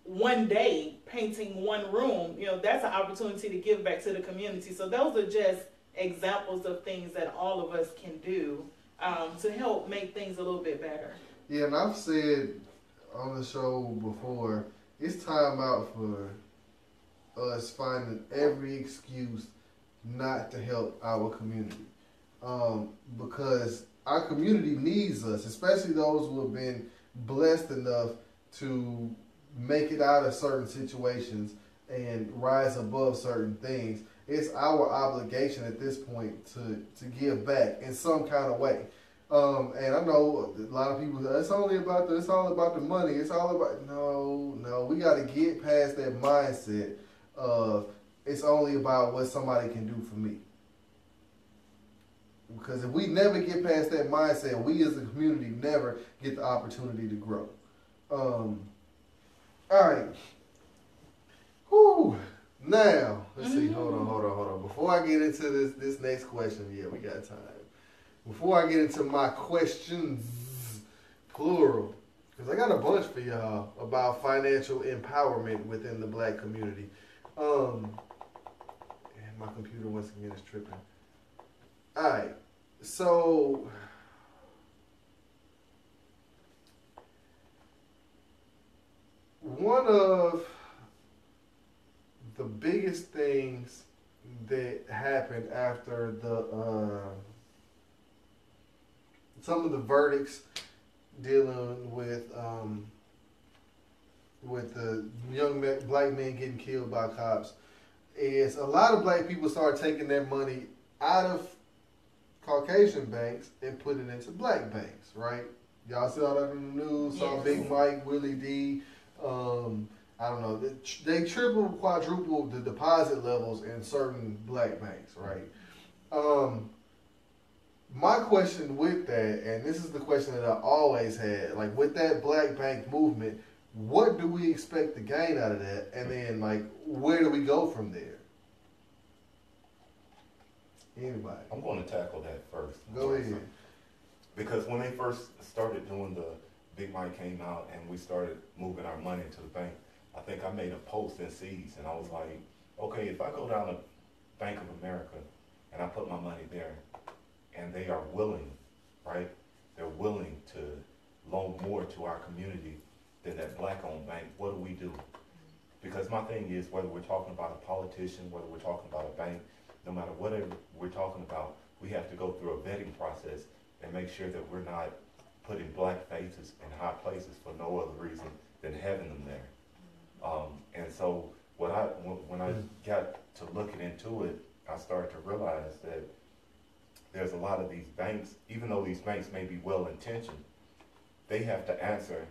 Speaker 4: one day painting one room, that's an opportunity to give back to the community. So those are just examples of things that all of us can do to help make things a little bit better.
Speaker 1: Yeah, and I've said on the show before, it's time out for us finding every excuse not to help our community. Because our community needs us, especially those who have been blessed enough to make it out of certain situations and rise above certain things. It's our obligation at this point to give back in some kind of way. And I know a lot of people, it's all about the money. It's all about, no, we got to get past that mindset of it's only about what somebody can do for me. Because if we never get past that mindset, we as a community never get the opportunity to grow. All right. Whew. Now, let's see. Hold on. Before I get into this next question, yeah, we got time. Before I get into my questions, plural, because I got a bunch for y'all about financial empowerment within the black community. And my computer once again is tripping. All right, so one of the biggest things that happened after some of the verdicts dealing with the young black men getting killed by cops is a lot of black people started taking their money out of Caucasian banks and put it into black banks, right? Y'all saw that in the news, saw Big Mike, Willie D. I don't know. They tripled, quadrupled the deposit levels in certain black banks, right? My question with that, and this is the question that I always had, like with that black bank movement, what do we expect to gain out of that? And then, like, where do we go from there? Anybody?
Speaker 2: I'm going to tackle that first.
Speaker 1: Go ahead.
Speaker 2: Because when they first started doing the Big Mike came out and we started moving our money to the bank, I think I made a post in S.E.E.D.S. and I was like, okay, if I go down to Bank of America and I put my money there and they are willing, right? They're willing to loan more to our community than that black-owned bank, what do we do? Because my thing is, whether we're talking about a politician, whether we're talking about a bank, no matter whatever we're talking about, we have to go through a vetting process and make sure that we're not putting black faces in high places for no other reason than having them there. And so when I got to looking into it, I started to realize that there's a lot of these banks, even though these banks may be well-intentioned, they have to answer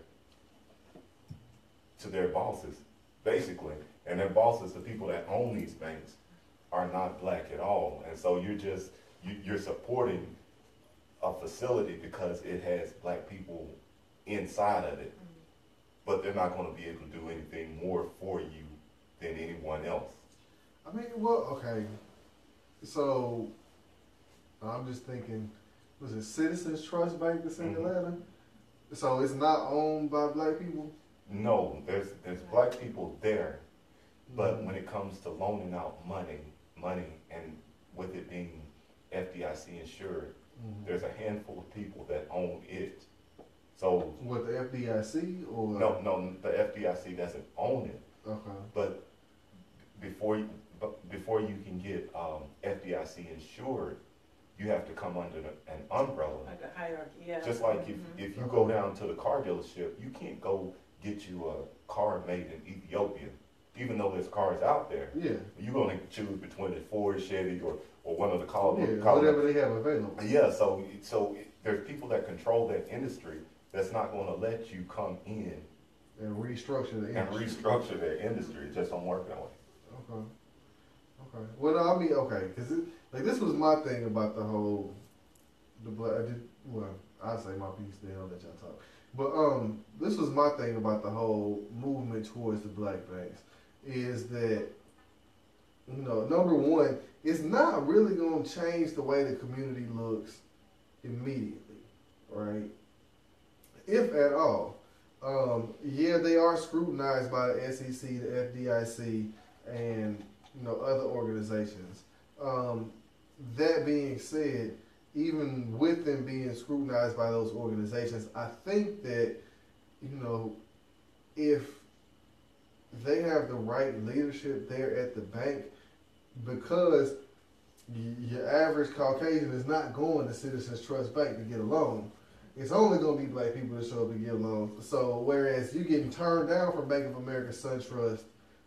Speaker 2: to their bosses, basically. And their bosses, the people that own these banks, are not black at all. And so you're supporting a facility because it has black people inside of it. But they're not going to be able to do anything more for you than anyone else.
Speaker 1: I mean, well, okay. So, I'm just thinking, was it Citizens Trust Bank that's in Atlanta? So it's not owned by black people?
Speaker 2: No, there's black people there. But when it comes to loaning out money, and with it being FDIC insured, there's a handful of people that own it. So
Speaker 1: what, the FDIC or
Speaker 2: no, the FDIC doesn't own it.
Speaker 1: Okay.
Speaker 2: But before you can get FDIC insured, you have to come under an umbrella.
Speaker 3: Like a hierarchy, yeah.
Speaker 2: Just like if you go down to the car dealership, you can't go get you a car made in Ethiopia, even though there's cars out there.
Speaker 1: Yeah.
Speaker 2: You're gonna choose between a Ford, Chevy, or one of the
Speaker 1: whatever they have available.
Speaker 2: Yeah. So there's people that control that industry that's not going to let you come in
Speaker 1: and restructure the industry.
Speaker 2: their industry. It just don't work that way.
Speaker 1: Okay. Well, no, I mean, okay, because like this was my thing about the whole I'll say my piece then, I'll let y'all talk. But this was my thing about the whole movement towards the black banks is that, you know, number one, it's not really going to change the way the community looks immediately, right? If at all. Yeah, they are scrutinized by the SEC, the FDIC, and, you know, other organizations. that being said, even with them being scrutinized by those organizations, I think that, you know, if they have the right leadership there at the bank, because your average Caucasian is not going to Citizens Trust Bank to get a loan. It's only going to be black people that show up to get a loan. So whereas you're getting turned down from Bank of America, SunTrust,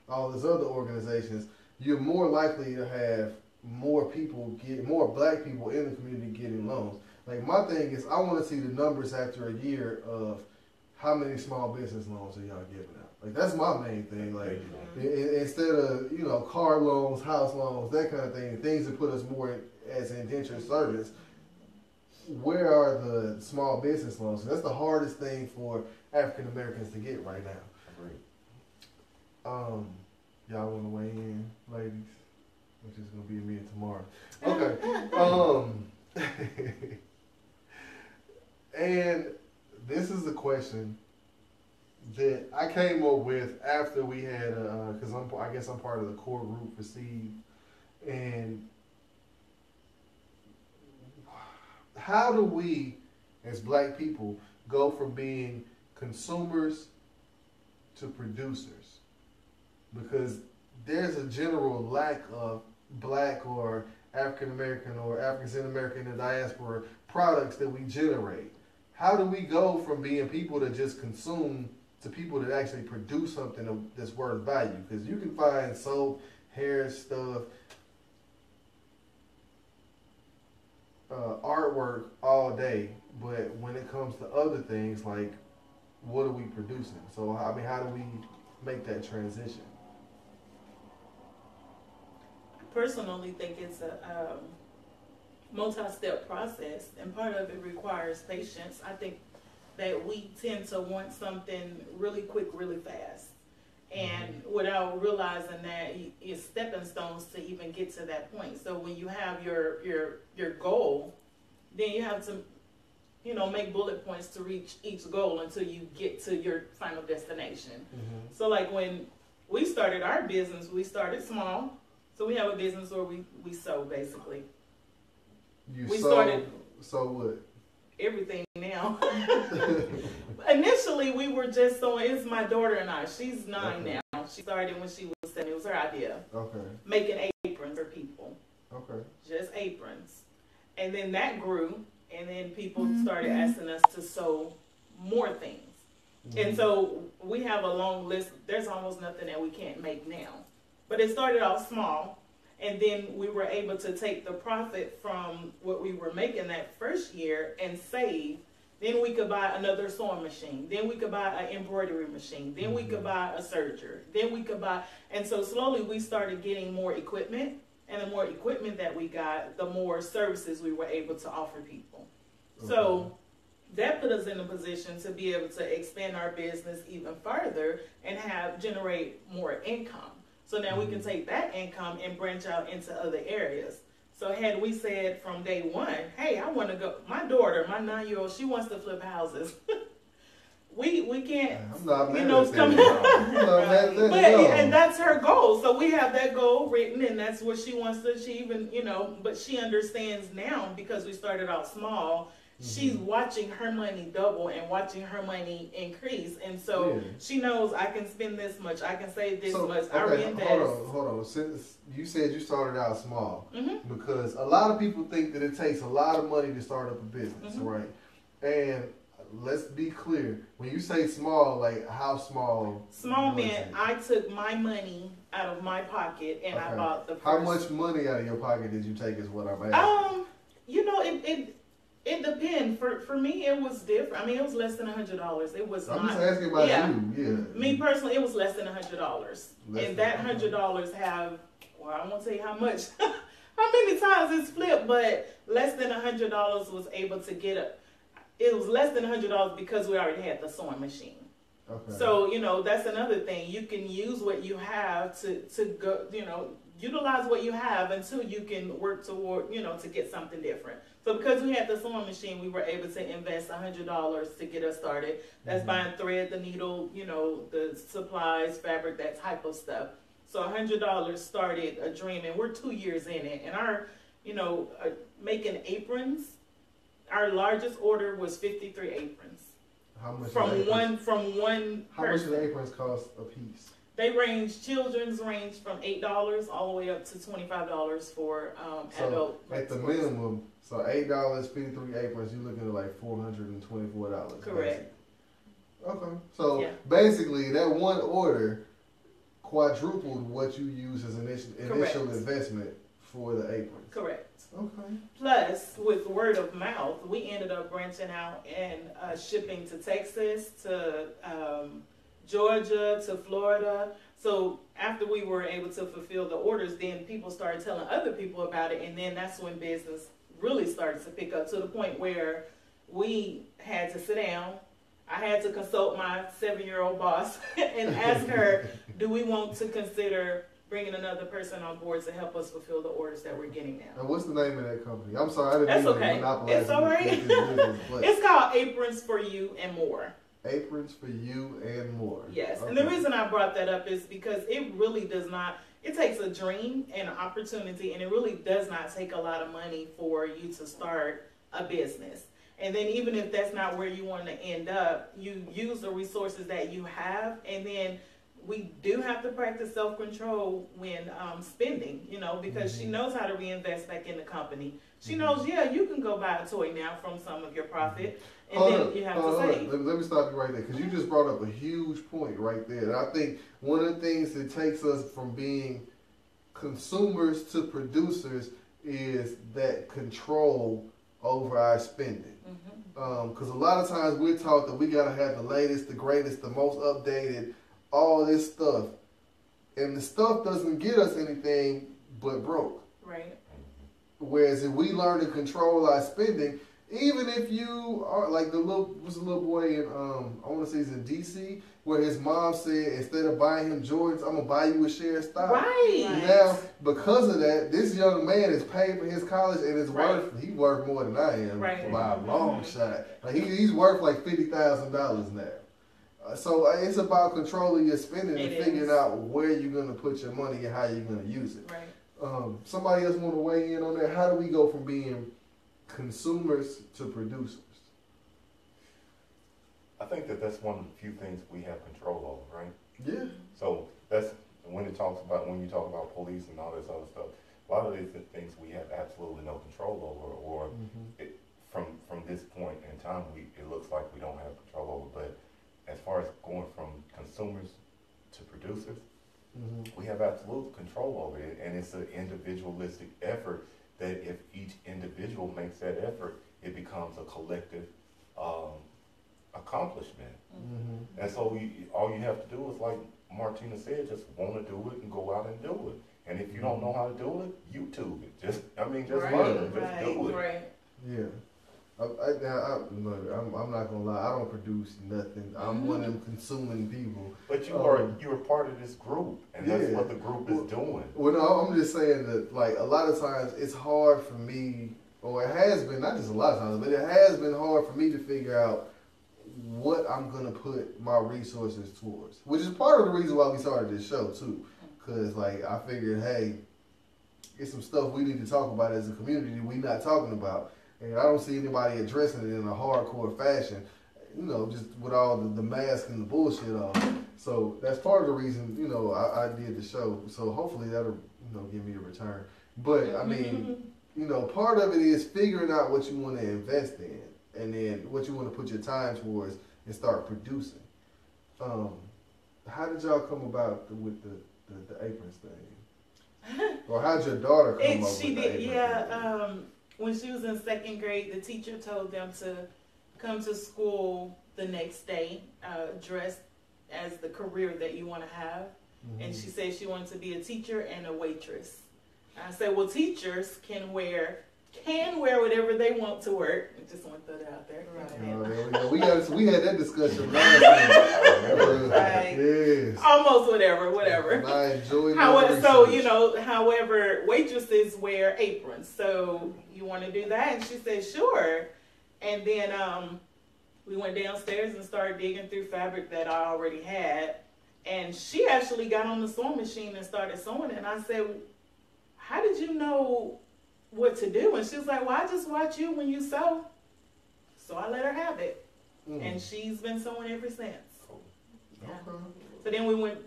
Speaker 1: all these other organizations, you're more likely to have more black people in the community getting loans. Like my thing is, I want to see the numbers after a year of how many small business loans are y'all giving out. Like that's my main thing. Like instead of car loans, house loans, that kind of thing, things that put us more as indentured servants. Where are the small business loans? That's the hardest thing for African Americans to get right now. Y'all want to weigh in, ladies? Which is gonna be me and tomorrow. Okay. And this is a question that I came up with after we had, because I guess I'm part of the core group for S.E.E.D. And how do we, as black people, go from being consumers to producers? Because there's a general lack of black or African American or African American in the diaspora products that we generate. How do we go from being people that just consume to people that actually produce something that's worth value? Because you can find soap, hair stuff, artwork all day, but when it comes to other things, like what are we producing? So I mean, how do we make that transition?
Speaker 4: I personally think it's a multi-step process, and part of it requires patience. I think that we tend to want something really quick, really fast, and without realizing that it's stepping stones to even get to that point. So when you have your goal, then you have to make bullet points to reach each goal until you get to your final destination. So like when we started our business, we started small. So we have a business where we sew basically. Started
Speaker 1: what?
Speaker 4: Everything now. Initially, we were just sewing. It's my daughter and I. She's 9 now. She started when she was 7. It was her idea. Okay. Making aprons for people. Okay. Just aprons. And then that grew, and then people started asking us to sew more things. And so we have a long list. There's almost nothing that we can't make now. But it started off small. And then we were able to take the profit from what we were making that first year and save. Then we could buy another sewing machine. Then we could buy an embroidery machine. Then we could buy a serger. Then we could buy, and so slowly we started getting more equipment. And the more equipment that we got, the more services we were able to offer people. So that put us in a position to be able to expand our business even further and generate more income. So now we can take that income and branch out into other areas. So had we said from day one, hey, I want to go, my daughter, my 9-year-old, she wants to flip houses. we can't,
Speaker 1: I'm not mad
Speaker 4: and that's her goal. So we have that goal written, and that's what she wants to achieve. And, but she understands now, because we started out small, she's watching her money double and watching her money increase. And so she knows I can spend this much, I can save this much, I reinvest.
Speaker 1: Hold on. Since you said you started out small, because a lot of people think that it takes a lot of money to start up a business, right? And let's be clear. When you say small, like how small?
Speaker 4: Small meant I took my money out of my pocket and I bought the first.
Speaker 1: How much money out of your pocket did you take is what I'm asking.
Speaker 4: It depends. For me, it was different. I mean, it was less than $100. It was
Speaker 1: I'm just asking about you. Yeah.
Speaker 4: Me personally, it was less than $100. And that $100 have, well, I won't tell you how much, how many times it's flipped, but less than $100 was able to get up. It was less than $100 because we already had the sewing machine. Okay. So, that's another thing. You can use what you have to go, utilize what you have until you can work toward, to get something different. So because we had the sewing machine, we were able to invest $100 to get us started. That's buying thread, the needle, the supplies, fabric, that type of stuff. So $100 started a dream, and we're 2 years in it. And our making aprons. Our largest order was 53 aprons.
Speaker 1: How much?
Speaker 4: From
Speaker 1: aprons,
Speaker 4: one
Speaker 1: How much
Speaker 4: person.
Speaker 1: do the aprons cost a piece?
Speaker 4: Children's range from $8 all the way up to $25 for adult.
Speaker 1: At the minimum, so $8, 53 aprons, you're looking at like $424.
Speaker 4: Correct.
Speaker 1: Okay. So basically, that one order quadrupled what you use as initial investment for the aprons.
Speaker 4: Correct.
Speaker 1: Okay.
Speaker 4: Plus, with word of mouth, we ended up branching out and shipping to Texas, to Georgia, to Florida. So after we were able to fulfill the orders, then people started telling other people about it, and then that's when business really started to pick up to the point where we had to sit down. I had to consult my 7-year-old boss and ask her, do we want to consider bringing another person on board to help us fulfill the orders that we're getting now.
Speaker 1: And what's the name of that company? I'm sorry, I didn't
Speaker 4: That's
Speaker 1: mean
Speaker 4: okay.
Speaker 1: to monopolize
Speaker 4: It's all right.
Speaker 1: business,
Speaker 4: It's called Aprons for You and More.
Speaker 1: Aprons for You and More.
Speaker 4: Yes,
Speaker 1: okay.
Speaker 4: And the reason I brought that up is because it really does not, it takes a dream and an opportunity, and it really does not take a lot of money for you to start a business. And then even if that's not where you want to end up, you use the resources that you have, and then we do have to practice self-control when spending, because she knows how to reinvest back in the company. She knows, you can go buy a toy now from some of your profit, and you have to save.
Speaker 1: Let me stop you right there, because you just brought up a huge point right there. And I think one of the things that takes us from being consumers to producers is that control over our spending. Because a lot of times we're taught that we got to have the latest, the greatest, the most updated, all this stuff. And the stuff doesn't get us anything but broke.
Speaker 4: Right.
Speaker 1: Whereas if we learn to control our spending, even if you are like the little boy in I want to say he's in DC, where his mom said instead of buying him Jordans, I'm gonna buy you a share of stock.
Speaker 4: Right.
Speaker 1: Now because of that, this young man is paid for his college and is he's worth more than I am by a long shot. Like he's worth like $50,000 now. So it's about controlling your spending and figuring out where you're gonna put your money and how you're gonna use it.
Speaker 4: Right.
Speaker 1: Somebody else want to weigh in on that? How do we go from being consumers to producers?
Speaker 2: I think that's one of the few things we have control over, right?
Speaker 1: Yeah.
Speaker 2: So that's when you talk about police and all this other stuff. A lot of these things we have absolutely no control over, or from this point in time, it looks like we don't have control over. But as far as going from consumers to producers, we have absolute control over it, and it's an individualistic effort that if each individual makes that effort, it becomes a collective accomplishment. And so all you have to do is, like Martina said, just want to do it and go out and do it. And if you don't know how to do it, YouTube it. Just learn it. Just do it.
Speaker 4: Right.
Speaker 1: Yeah. I'm not gonna lie. I don't produce nothing. I'm one of them consuming people.
Speaker 2: But you're part of this group, and that's what the group is doing.
Speaker 1: Well, no, I'm just saying that like a lot of times it's hard for me, or it has been, not just a lot of times, but it has been hard for me to figure out what I'm gonna put my resources towards. Which is part of the reason why we started this show too, because like I figured, hey, it's some stuff we need to talk about as a community we not talking about. And I don't see anybody addressing it in a hardcore fashion, just with all the mask and the bullshit on. So that's part of the reason, I did the show. So hopefully that'll, give me a return. But I mean, part of it is figuring out what you want to invest in, and then what you want to put your time towards and start producing. How did y'all come about with the aprons thing? Or how'd your daughter come up with the aprons thing?
Speaker 4: When she was in 2nd grade, the teacher told them to come to school the next day dressed as the career that you want to have. And she said she wanted to be a teacher and a waitress. I said, well, teachers can wear whatever they want to work. I just want to throw that out there.
Speaker 1: Right. We had that discussion last time.
Speaker 4: Right.
Speaker 1: Yes.
Speaker 4: Almost whatever.
Speaker 1: I enjoy
Speaker 4: however, waitresses wear aprons. So you want to do that? And she said, sure. And then we went downstairs and started digging through fabric that I already had. And she actually got on the sewing machine and started sewing. And I said, how did you know what to do. And she was like, well, I just watch you when you sew. So I let her have it. And she's been sewing ever since. Yeah.
Speaker 1: Okay.
Speaker 4: So then we went,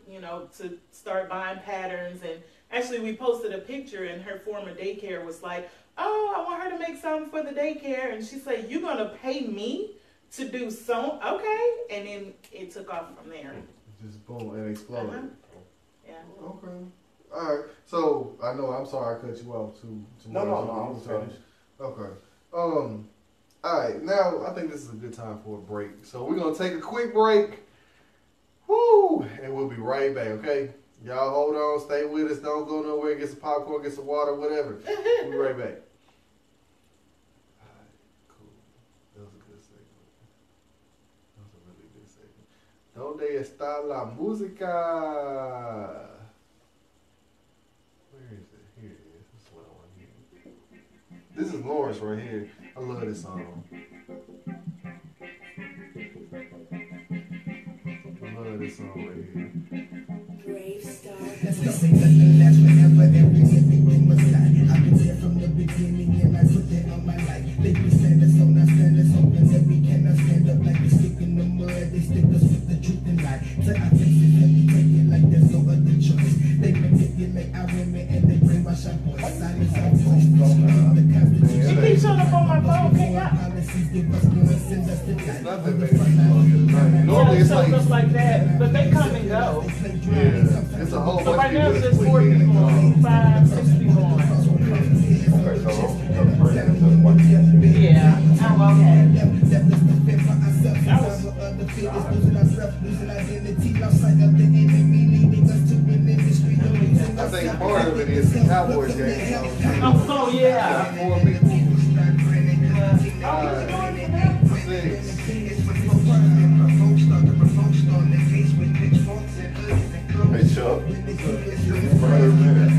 Speaker 4: to start buying patterns. And actually we posted a picture, and her former daycare was like, oh, I want her to make something for the daycare. And she said, you're going to pay me to do so? Okay. And then it took off from there.
Speaker 1: Just boom, and exploded.
Speaker 4: Yeah.
Speaker 1: Okay. All right. So I know. I'm sorry I cut you off too.
Speaker 2: No, I was finished.
Speaker 1: Okay. All right. Now I think this is a good time for a break. So we're gonna take a quick break. Woo! And we'll be right back. Okay. Y'all hold on. Stay with us. Don't go nowhere. Get some popcorn. Get some water. Whatever. We'll be right back. All right. Cool. That was a good segment. That was a really good segment. ¿Dónde está la música? Where is it? Here it is. This is what I want to hear. This is Lawrence right here. I love this song. I love this song right here.
Speaker 6: Brave star.
Speaker 7: Let's go. Say nothing lasts forever, everything must die. I've been there from the beginning, and I put that on my life. They be stand us on our standards, hoping that we cannot stand up like we stick in the mud. They stick us with the truth and light. To our faces, and we take it like there's no other choice. They manipulate our women, and they brainwash our boys. Silence our voice. The Constitution.
Speaker 4: You keep showing up on my phone, can you?
Speaker 7: Policies give us guns, send us to die.
Speaker 1: It's nothing, baby. Normally it's
Speaker 4: shows up like that, but they come and go.
Speaker 1: Yeah, it's a whole
Speaker 4: So
Speaker 1: bunch
Speaker 4: right
Speaker 1: of
Speaker 4: now
Speaker 1: people
Speaker 4: it's
Speaker 1: that
Speaker 4: just 4
Speaker 1: tweet in
Speaker 4: people
Speaker 1: and
Speaker 4: on, 5, 6 people on.
Speaker 2: Okay, so the person just watching.
Speaker 4: Yeah.
Speaker 3: Oh, okay.
Speaker 4: That was
Speaker 1: I think part of it is the Cowboys game.
Speaker 4: oh yeah.
Speaker 1: 4 people.
Speaker 2: Hey, Chuck. For another minute.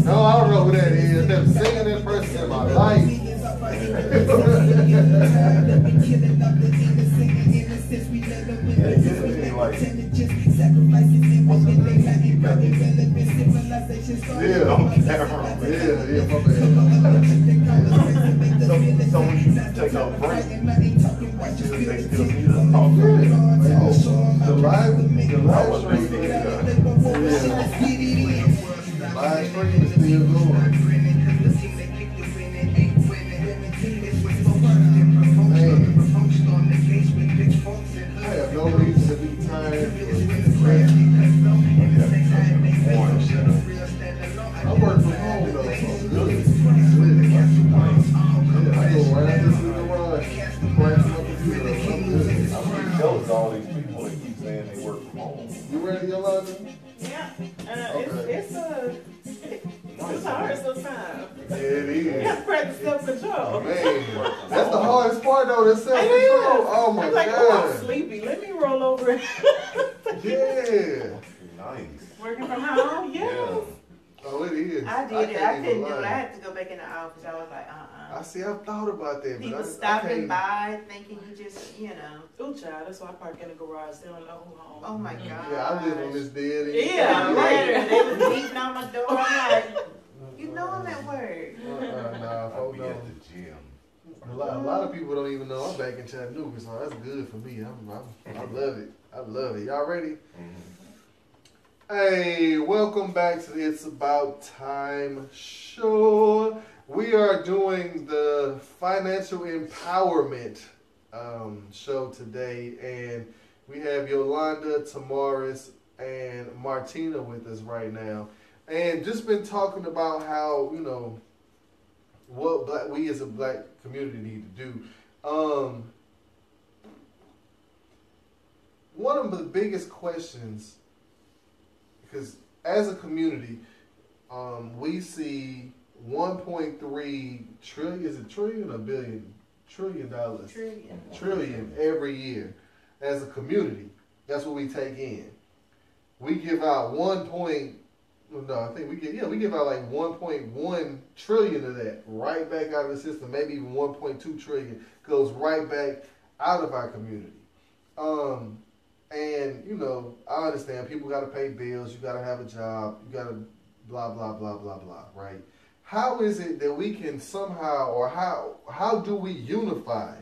Speaker 1: No, I don't know who that is. I've never seen that person in my life.
Speaker 2: Yeah, on camera.
Speaker 1: Yeah, my bad.
Speaker 2: So when you take a break, they still need to talk.
Speaker 1: The live stream, live stream is still going. I have no reason to be tired. I work from home though, so I'm good. I go right out to the garage, crash my computer. I'm good.
Speaker 2: I'm pretty jealous of all these people that keep saying they work from home.
Speaker 1: You ready, Yolanda?
Speaker 4: Yeah. It's hard sometimes.
Speaker 1: Yeah, it
Speaker 4: You
Speaker 1: is.
Speaker 4: have to practice self-control.
Speaker 1: Man, that's the hardest part though, the
Speaker 4: I
Speaker 1: self-control.
Speaker 4: know.
Speaker 1: Oh my
Speaker 4: I'm like, oh, I'm
Speaker 1: God.
Speaker 4: sleepy. Let me roll over.
Speaker 1: Yeah.
Speaker 2: Nice.
Speaker 4: Working from home?
Speaker 2: Yeah.
Speaker 1: Oh, it is.
Speaker 3: I did it. I
Speaker 1: can't
Speaker 3: couldn't
Speaker 1: even
Speaker 3: do it. I
Speaker 1: lie.
Speaker 3: had to go back in the office. I was like,
Speaker 1: I see, I've thought about that, but
Speaker 3: People
Speaker 1: I
Speaker 3: stopping
Speaker 1: can't.
Speaker 3: by thinking you just,
Speaker 4: Oh, child, that's why I park in the garage. They don't know who home.
Speaker 3: oh my God.
Speaker 1: Yeah, I live on this dead end.
Speaker 4: Yeah, right.
Speaker 3: They was beating on my door. I'm like, you know I'm at work.
Speaker 1: Nah,
Speaker 2: I'll
Speaker 1: folks
Speaker 2: be
Speaker 1: don't.
Speaker 2: at the gym.
Speaker 1: A lot of people don't even know I'm back in Chattanooga, so that's good for me. I love it. I love it. Y'all ready? Hey, welcome back to the It's About Time show. We are doing the financial empowerment show today, and we have Yolanda, Tamaris, and Martina with us right now. And just been talking about how, what we as a black community need to do. One of the biggest questions, because as a community, we see 1.3 trillion. Is it trillion or billion? $1 trillion.
Speaker 3: Trillion.
Speaker 1: Trillion every year as a community. That's what we take in. We give out I think we give out like 1.1 trillion of that right back out of the system. Maybe even 1.2 trillion goes right back out of our community. And you know, I understand people got to pay bills. You got to have a job. You got to blah blah blah blah blah. Right? How is it that we can somehow, or how do we unify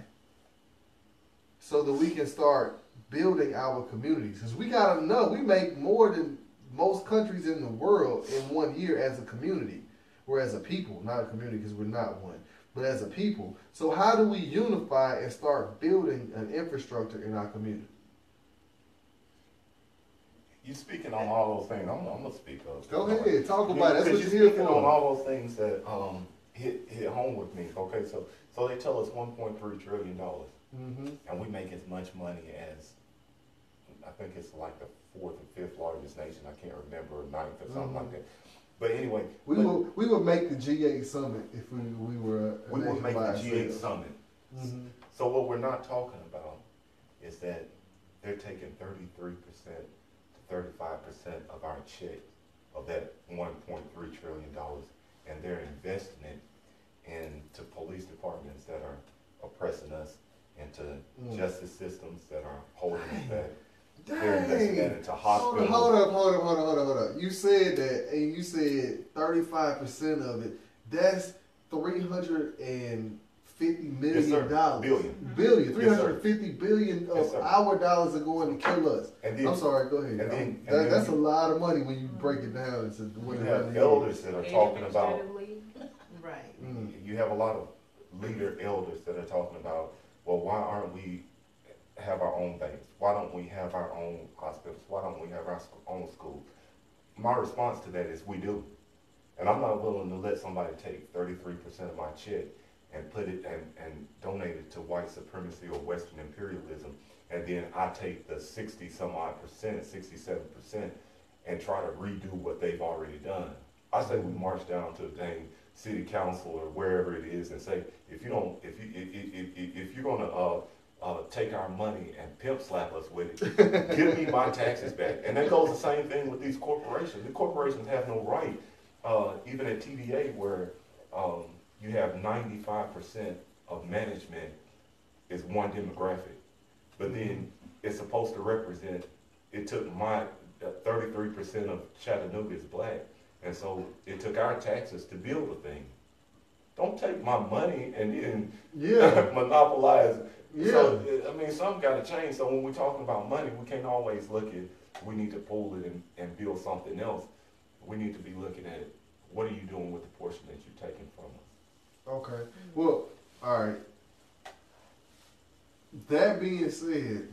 Speaker 1: so that we can start building our communities? Because we got to know we make more than most countries in the world in 1 year as a community, or as a people, not a community because we're not one, but as a people. So how do we unify and start building an infrastructure in our community?
Speaker 2: You speaking on all those things. I'm gonna speak up.
Speaker 1: Go ahead, talk about it. That's what
Speaker 2: you're
Speaker 1: you're here
Speaker 2: speaking
Speaker 1: for.
Speaker 2: on all those things that hit home with me. Okay, so they tell us 1.3 trillion dollars, and we make as much money as, I think it's like the 4th or 5th largest nation. I can't remember, or 9th or something like that. But anyway,
Speaker 1: we would make the G8 summit if we were.
Speaker 2: We would make the G8 summit. So what we're not talking about is that they're taking 33% to 35% of our check, of that 1.3 trillion dollars, and they're investing it into police departments that are oppressing us, into justice systems that are holding us back. They're investing that into hospitals.
Speaker 1: Hold up. You said that, and you said 35% of it. That's $350 million. Billion. $350 billion of our dollars are going to kill us.
Speaker 2: Then,
Speaker 1: I'm sorry, go ahead. That's a lot of money when you break it down into what
Speaker 2: you have elders that are talking about.
Speaker 3: Right.
Speaker 2: You have a lot of leader elders that are talking about, well, why aren't we have our own banks? Why don't we have our own hospitals? Why don't we have our own schools? My response to that is we do. And I'm not willing to let somebody take 33% of my check and put it and donate it to white supremacy or Western imperialism, and then I take the 67%, and try to redo what they've already done. I say we march down to the dang city council or wherever it is and say, if you're gonna take our money and pimp slap us with it, give me my taxes back. And that goes the same thing with these corporations. The corporations have no right, even at TVA, where you have 95% of management is one demographic, but then it's supposed to represent, it took my 33% of Chattanooga is black, and so it took our taxes to build a thing. Don't take my money and then monopolize. So, I mean, something got to change. So when we're talking about money, we can't always look at, we need to pull it and build something else. We need to be looking at, what are you doing with the portion that you're taking from us?
Speaker 1: Okay. Well, all right. That being said,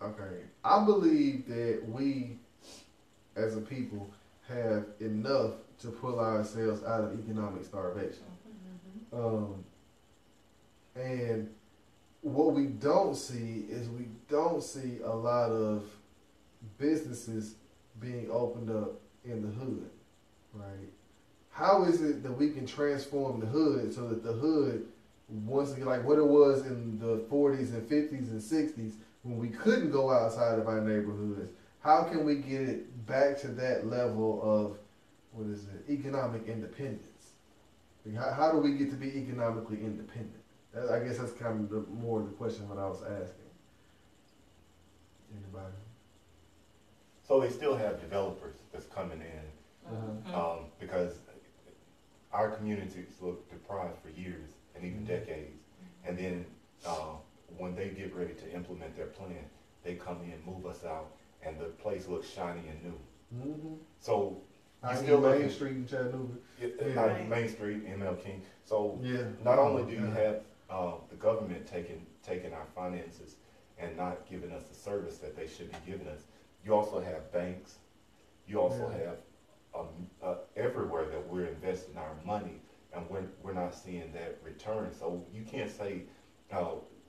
Speaker 1: okay, I believe that we, as a people, have enough to pull ourselves out of economic starvation. And what we don't see is a lot of businesses being opened up in the hood, right? How is it that we can transform the hood so that the hood, once again, like what it was in the 40s and 50s and 60s, when we couldn't go outside of our neighborhoods, how can we get it back to that level of, economic independence? Like how do we get to be economically independent? I guess that's kind of more the question that I was asking. Anybody?
Speaker 2: So they still have developers that's coming in, because our communities look deprived for years and even decades, and then when they get ready to implement their plan, they come in, move us out, and the place looks shiny and new. So you still
Speaker 1: Main Street in Chattanooga.
Speaker 2: Main Street, ML King. So not only do you have the government taking our finances and not giving us the service that they should be giving us, you also have banks. You also have everywhere that we're investing our money, and we're not seeing that return. So you can't say,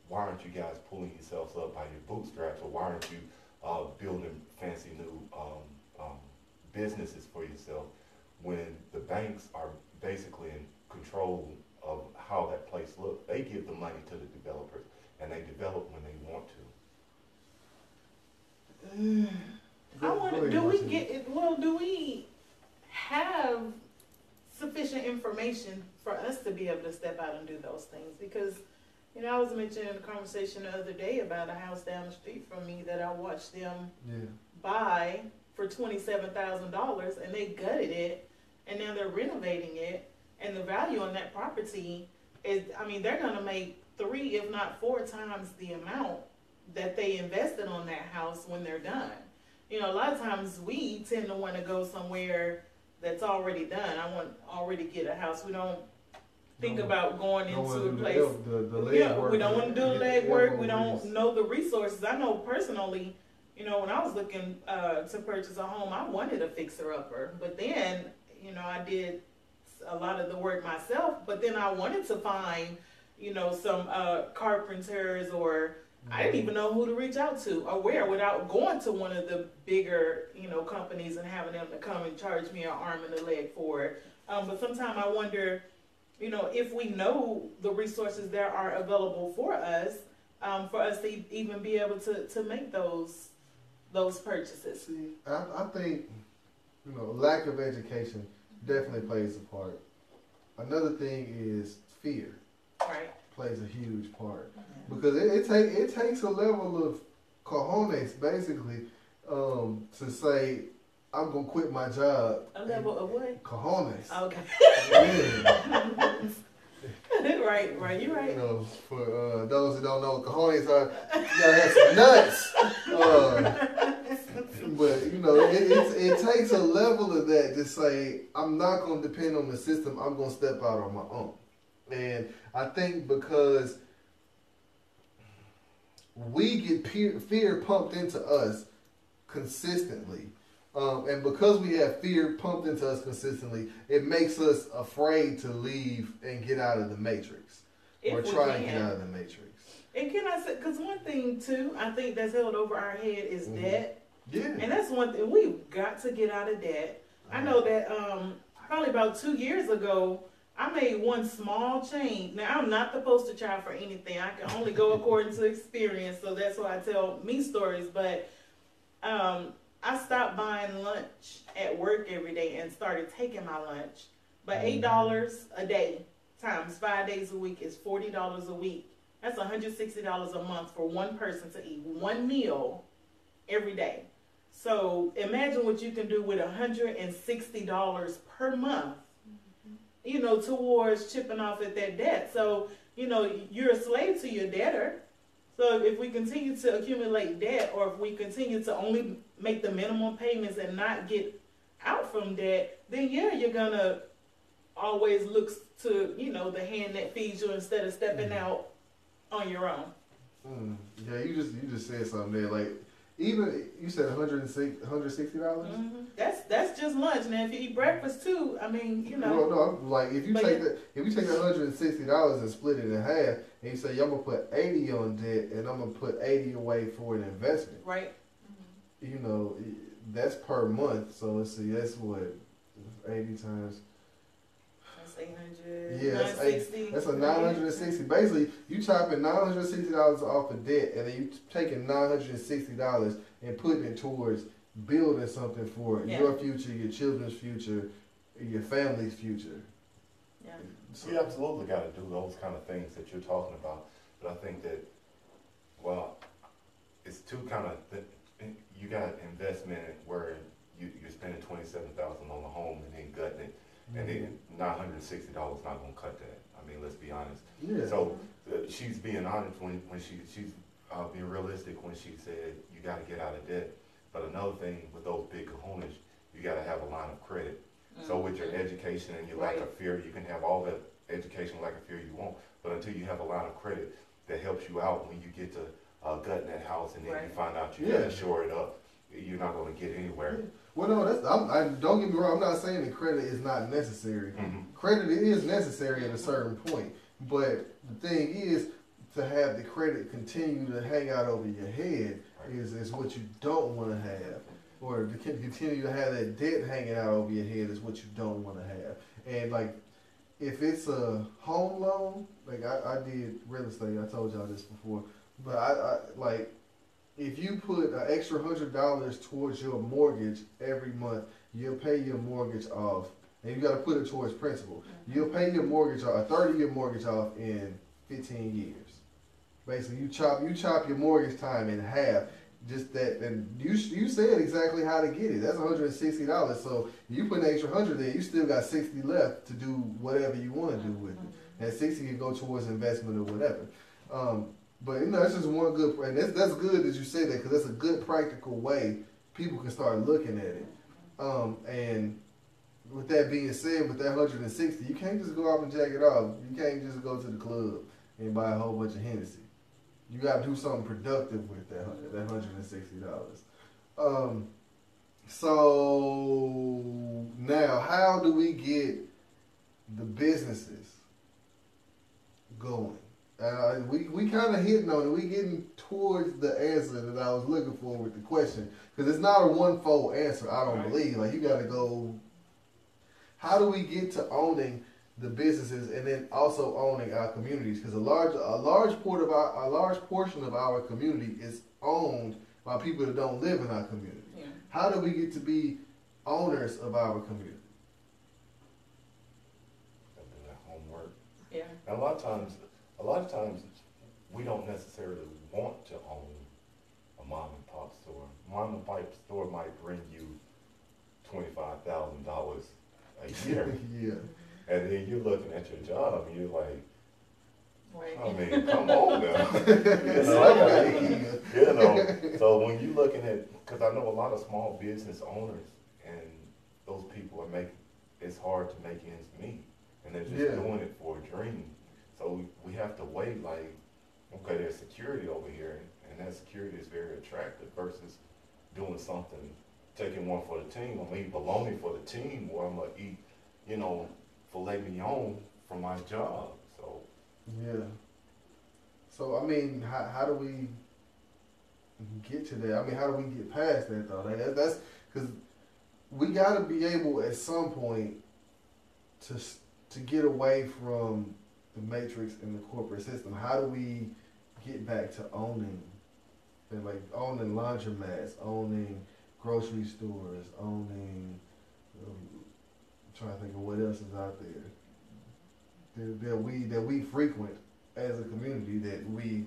Speaker 2: why aren't you guys pulling yourselves up by your bootstraps, or why aren't you building fancy new businesses for yourself, when the banks are basically in control of how that place looks. They give the money to the developers, and they develop when they want to.
Speaker 4: I wonder, do we have sufficient information for us to be able to step out and do those things? Because, you know, I was mentioning in a conversation the other day about a house down the street from me that I watched them buy for $27,000, and they gutted it, and now they're renovating it, and the value on that property is, I mean, they're gonna make 3, if not 4 times the amount that they invested on that house when they're done. You know, a lot of times we tend to want to go somewhere that's already done. I want already get a house. We don't think about going into a place. We don't want to do the legwork. We don't know the resources. I know personally, you know, when I was looking to purchase a home, I wanted a fixer-upper. But then, you know, I did a lot of the work myself. But then I wanted to find, you know, some carpenters, or I didn't even know who to reach out to or where, without going to one of the bigger, you know, companies and having them to come and charge me an arm and a leg for it. But sometimes I wonder, you know, if we know the resources that are available for us to even be able to make those purchases.
Speaker 1: See, I think, you know, lack of education definitely plays a part. Another thing is fear.
Speaker 4: Right.
Speaker 1: Plays a huge part, because it takes a level of cojones, basically, to say I'm gonna quit my job.
Speaker 4: A level of what?
Speaker 1: Cojones.
Speaker 4: Okay.
Speaker 1: Yeah.
Speaker 4: right. You're right.
Speaker 1: You know, for those who don't know what cojones are, you gotta have some nuts. But you know, it takes a level of that to say I'm not gonna depend on the system. I'm gonna step out on my own. And I think because we get fear pumped into us consistently, and because we have fear pumped into us consistently, it makes us afraid to leave and get out of the matrix, or try and get out of the matrix.
Speaker 4: And can I say, because one thing too, I think that's held over our head is debt.
Speaker 1: Yeah.
Speaker 4: And that's one thing, we've got to get out of debt. I know that probably about 2 years ago, I made one small change. Now, I'm not the poster child for anything. I can only go according to experience, so that's why I tell me stories. But I stopped buying lunch at work every day and started taking my lunch. But $8 a day times 5 days a week is $40 a week. That's $160 a month for one person to eat one meal every day. So imagine what you can do with $160 per month, you know, towards chipping off at that debt. So, you know, you're a slave to your debtor. So if we continue to accumulate debt, or if we continue to only make the minimum payments and not get out from debt, then yeah, you're gonna always look to, you know, the hand that feeds you instead of stepping out on your own.
Speaker 1: Yeah, you just said something there. Like, even you said $160.
Speaker 4: That's just lunch. Now, if you eat breakfast too, I mean, you know.
Speaker 1: Well, no, like if you take that $160 and split it in half, and you say, I'm gonna put 80 on debt, and I'm gonna put 80 away for an investment.
Speaker 4: Right.
Speaker 1: You know, that's per month. So let's see, that's what 80 times.
Speaker 4: That's 800.
Speaker 1: Yeah, that's a 960. Basically, you chopping $960 off of debt, and then you taking $960 and putting it towards building something for your future, your children's future, your family's future.
Speaker 4: Yeah.
Speaker 2: So you absolutely got to do those kind of things that you're talking about. But I think that, well, it's two kind of, you got investment where you're spending $27,000 on a home and then gutting it. And then $960 not gonna cut that. I mean, let's be honest.
Speaker 1: Yeah.
Speaker 2: So she's being honest when she's being realistic when she said you got to get out of debt. But another thing with those big cojones, you got to have a line of credit. So with your education and your lack of fear, you can have all the education, lack of fear you want. But until you have a line of credit that helps you out when you get to gutting that house and then you find out you got to shore it up, you're not going to get anywhere.
Speaker 1: Well, no, don't get me wrong. I'm not saying that credit is not necessary. Credit is necessary at a certain point. But the thing is, to have the credit continue to hang out over your head is what you don't want to have. or to continue to have that debt hanging out over your head is what you don't want to have. And like, if it's a home loan, like I did real estate, I told y'all this before, but I like, if you put an extra $100 towards your mortgage every month, you'll pay your mortgage off, and you got to put it towards principal. You'll pay your mortgage off, a 30-year mortgage off in 15 years. Basically, you chop your mortgage time in half. Just that, and you said exactly how to get it. That's $160. So you put an extra 100 there, you still got 60 left to do whatever you want to do with it. And 60 can go towards investment or whatever. But you know, that's just one good, and that's good that you say that, because that's a good practical way people can start looking at it. And with that being said, with that 160, you can't just go off and jack it off. You can't just go to the club and buy a whole bunch of Hennessy. You got to do something productive with that $160. So now, how do we get the businesses going? We kind of hitting on it. We getting towards the answer that I was looking for with the question, because it's not a one-fold answer. I don't believe. Like, you got to go. How do we get to owning the businesses and then also owning our communities? Because a large portion of our community is owned by people that don't live in our community. Yeah. How do we get to be owners of our community?
Speaker 2: Do that homework.
Speaker 4: Yeah.
Speaker 2: And a lot of times, we don't necessarily want to own a mom and pop store. Mom and pop store might bring you $25,000 a year.
Speaker 1: Yeah.
Speaker 2: And then you're looking at your job and you're like,
Speaker 4: right.
Speaker 2: I mean, come on now. You know, so when you're looking at, because I know a lot of small business owners, and those people are it's hard to make ends meet. And they're just doing it for a dream. So we have to weigh, like, okay, there's security over here, and that security is very attractive versus doing something, taking one for the team. I'm gonna eat bologna for the team, or I'm gonna eat, you know, filet mignon for my job. So
Speaker 1: yeah. So I mean, how do we get to that? I mean, how do we get past that though? Like that's because we got to be able at some point to get away from the matrix and the corporate system. How do we get back to owning, and like owning laundromats, owning grocery stores, owning? I'm trying to think of what else is out there that we frequent as a community, that we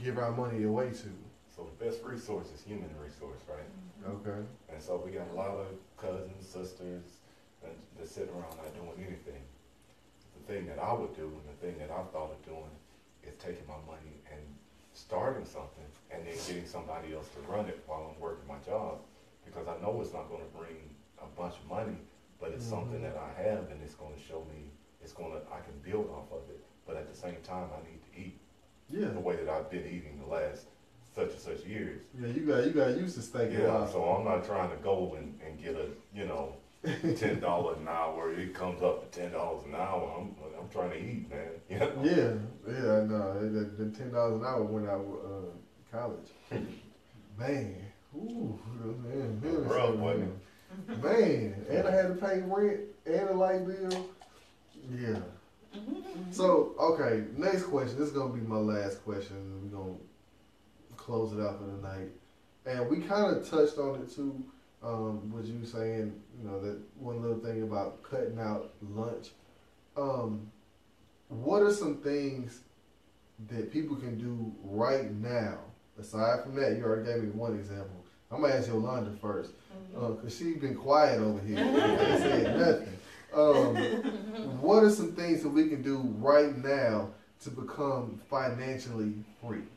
Speaker 1: give our money away to.
Speaker 2: So the best resource is human resource, right?
Speaker 1: Okay.
Speaker 2: And so we got a lot of cousins, sisters, and that sit around not doing anything. The thing that I would do, and the thing that I've thought of doing, is taking my money and starting something, and then getting somebody else to run it while I'm working my job, because I know it's not going to bring a bunch of money, but it's something that I have, and it's going to show me, I can build off of it. But at the same time, I need to eat the way that I've been eating the last such and such years.
Speaker 1: Yeah, you got used to steak.
Speaker 2: Yeah, so I'm not trying to go and get a $10 an hour. It comes up to $10 an hour. I'm trying to eat, man. You know?
Speaker 1: Yeah. No, the $10 an hour went out college. Man, ooh, man,
Speaker 2: rough, wasn't it?
Speaker 1: Man, and I had to pay rent and a light bill. Yeah. So, okay, next question. This is going to be my last question. We're going to close it out for the night. And we kind of touched on it too, with you saying, that one little thing about cutting out lunch. What are some things that people can do right now? Aside from that, you already gave me one example. I'm going to ask Yolanda first, because she's been quiet over here. Ain't saying nothing. What are some things that we can do right now to become financially free?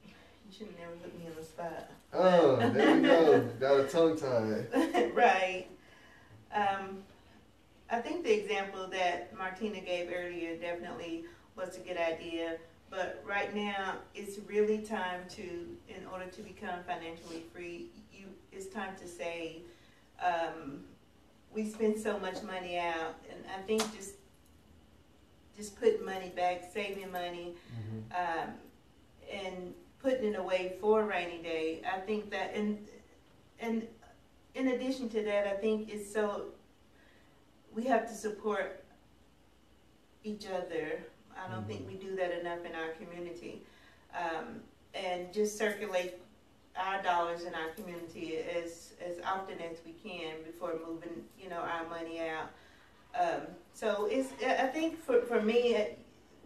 Speaker 3: You should have never put me on the spot.
Speaker 1: There we go. Got a tongue tie.
Speaker 3: Right. I think the example that Martina gave earlier definitely was a good idea. But right now, it's really time in order to become financially free, it's time to save. We spend so much money out, and I think just putting money back, saving money, and putting it away for a rainy day. I think that, and in addition to that, I think it's so, we have to support each other. I don't think we do that enough in our community. And just circulate our dollars in our community as often as we can before moving, you know, our money out. So it's, I think for me,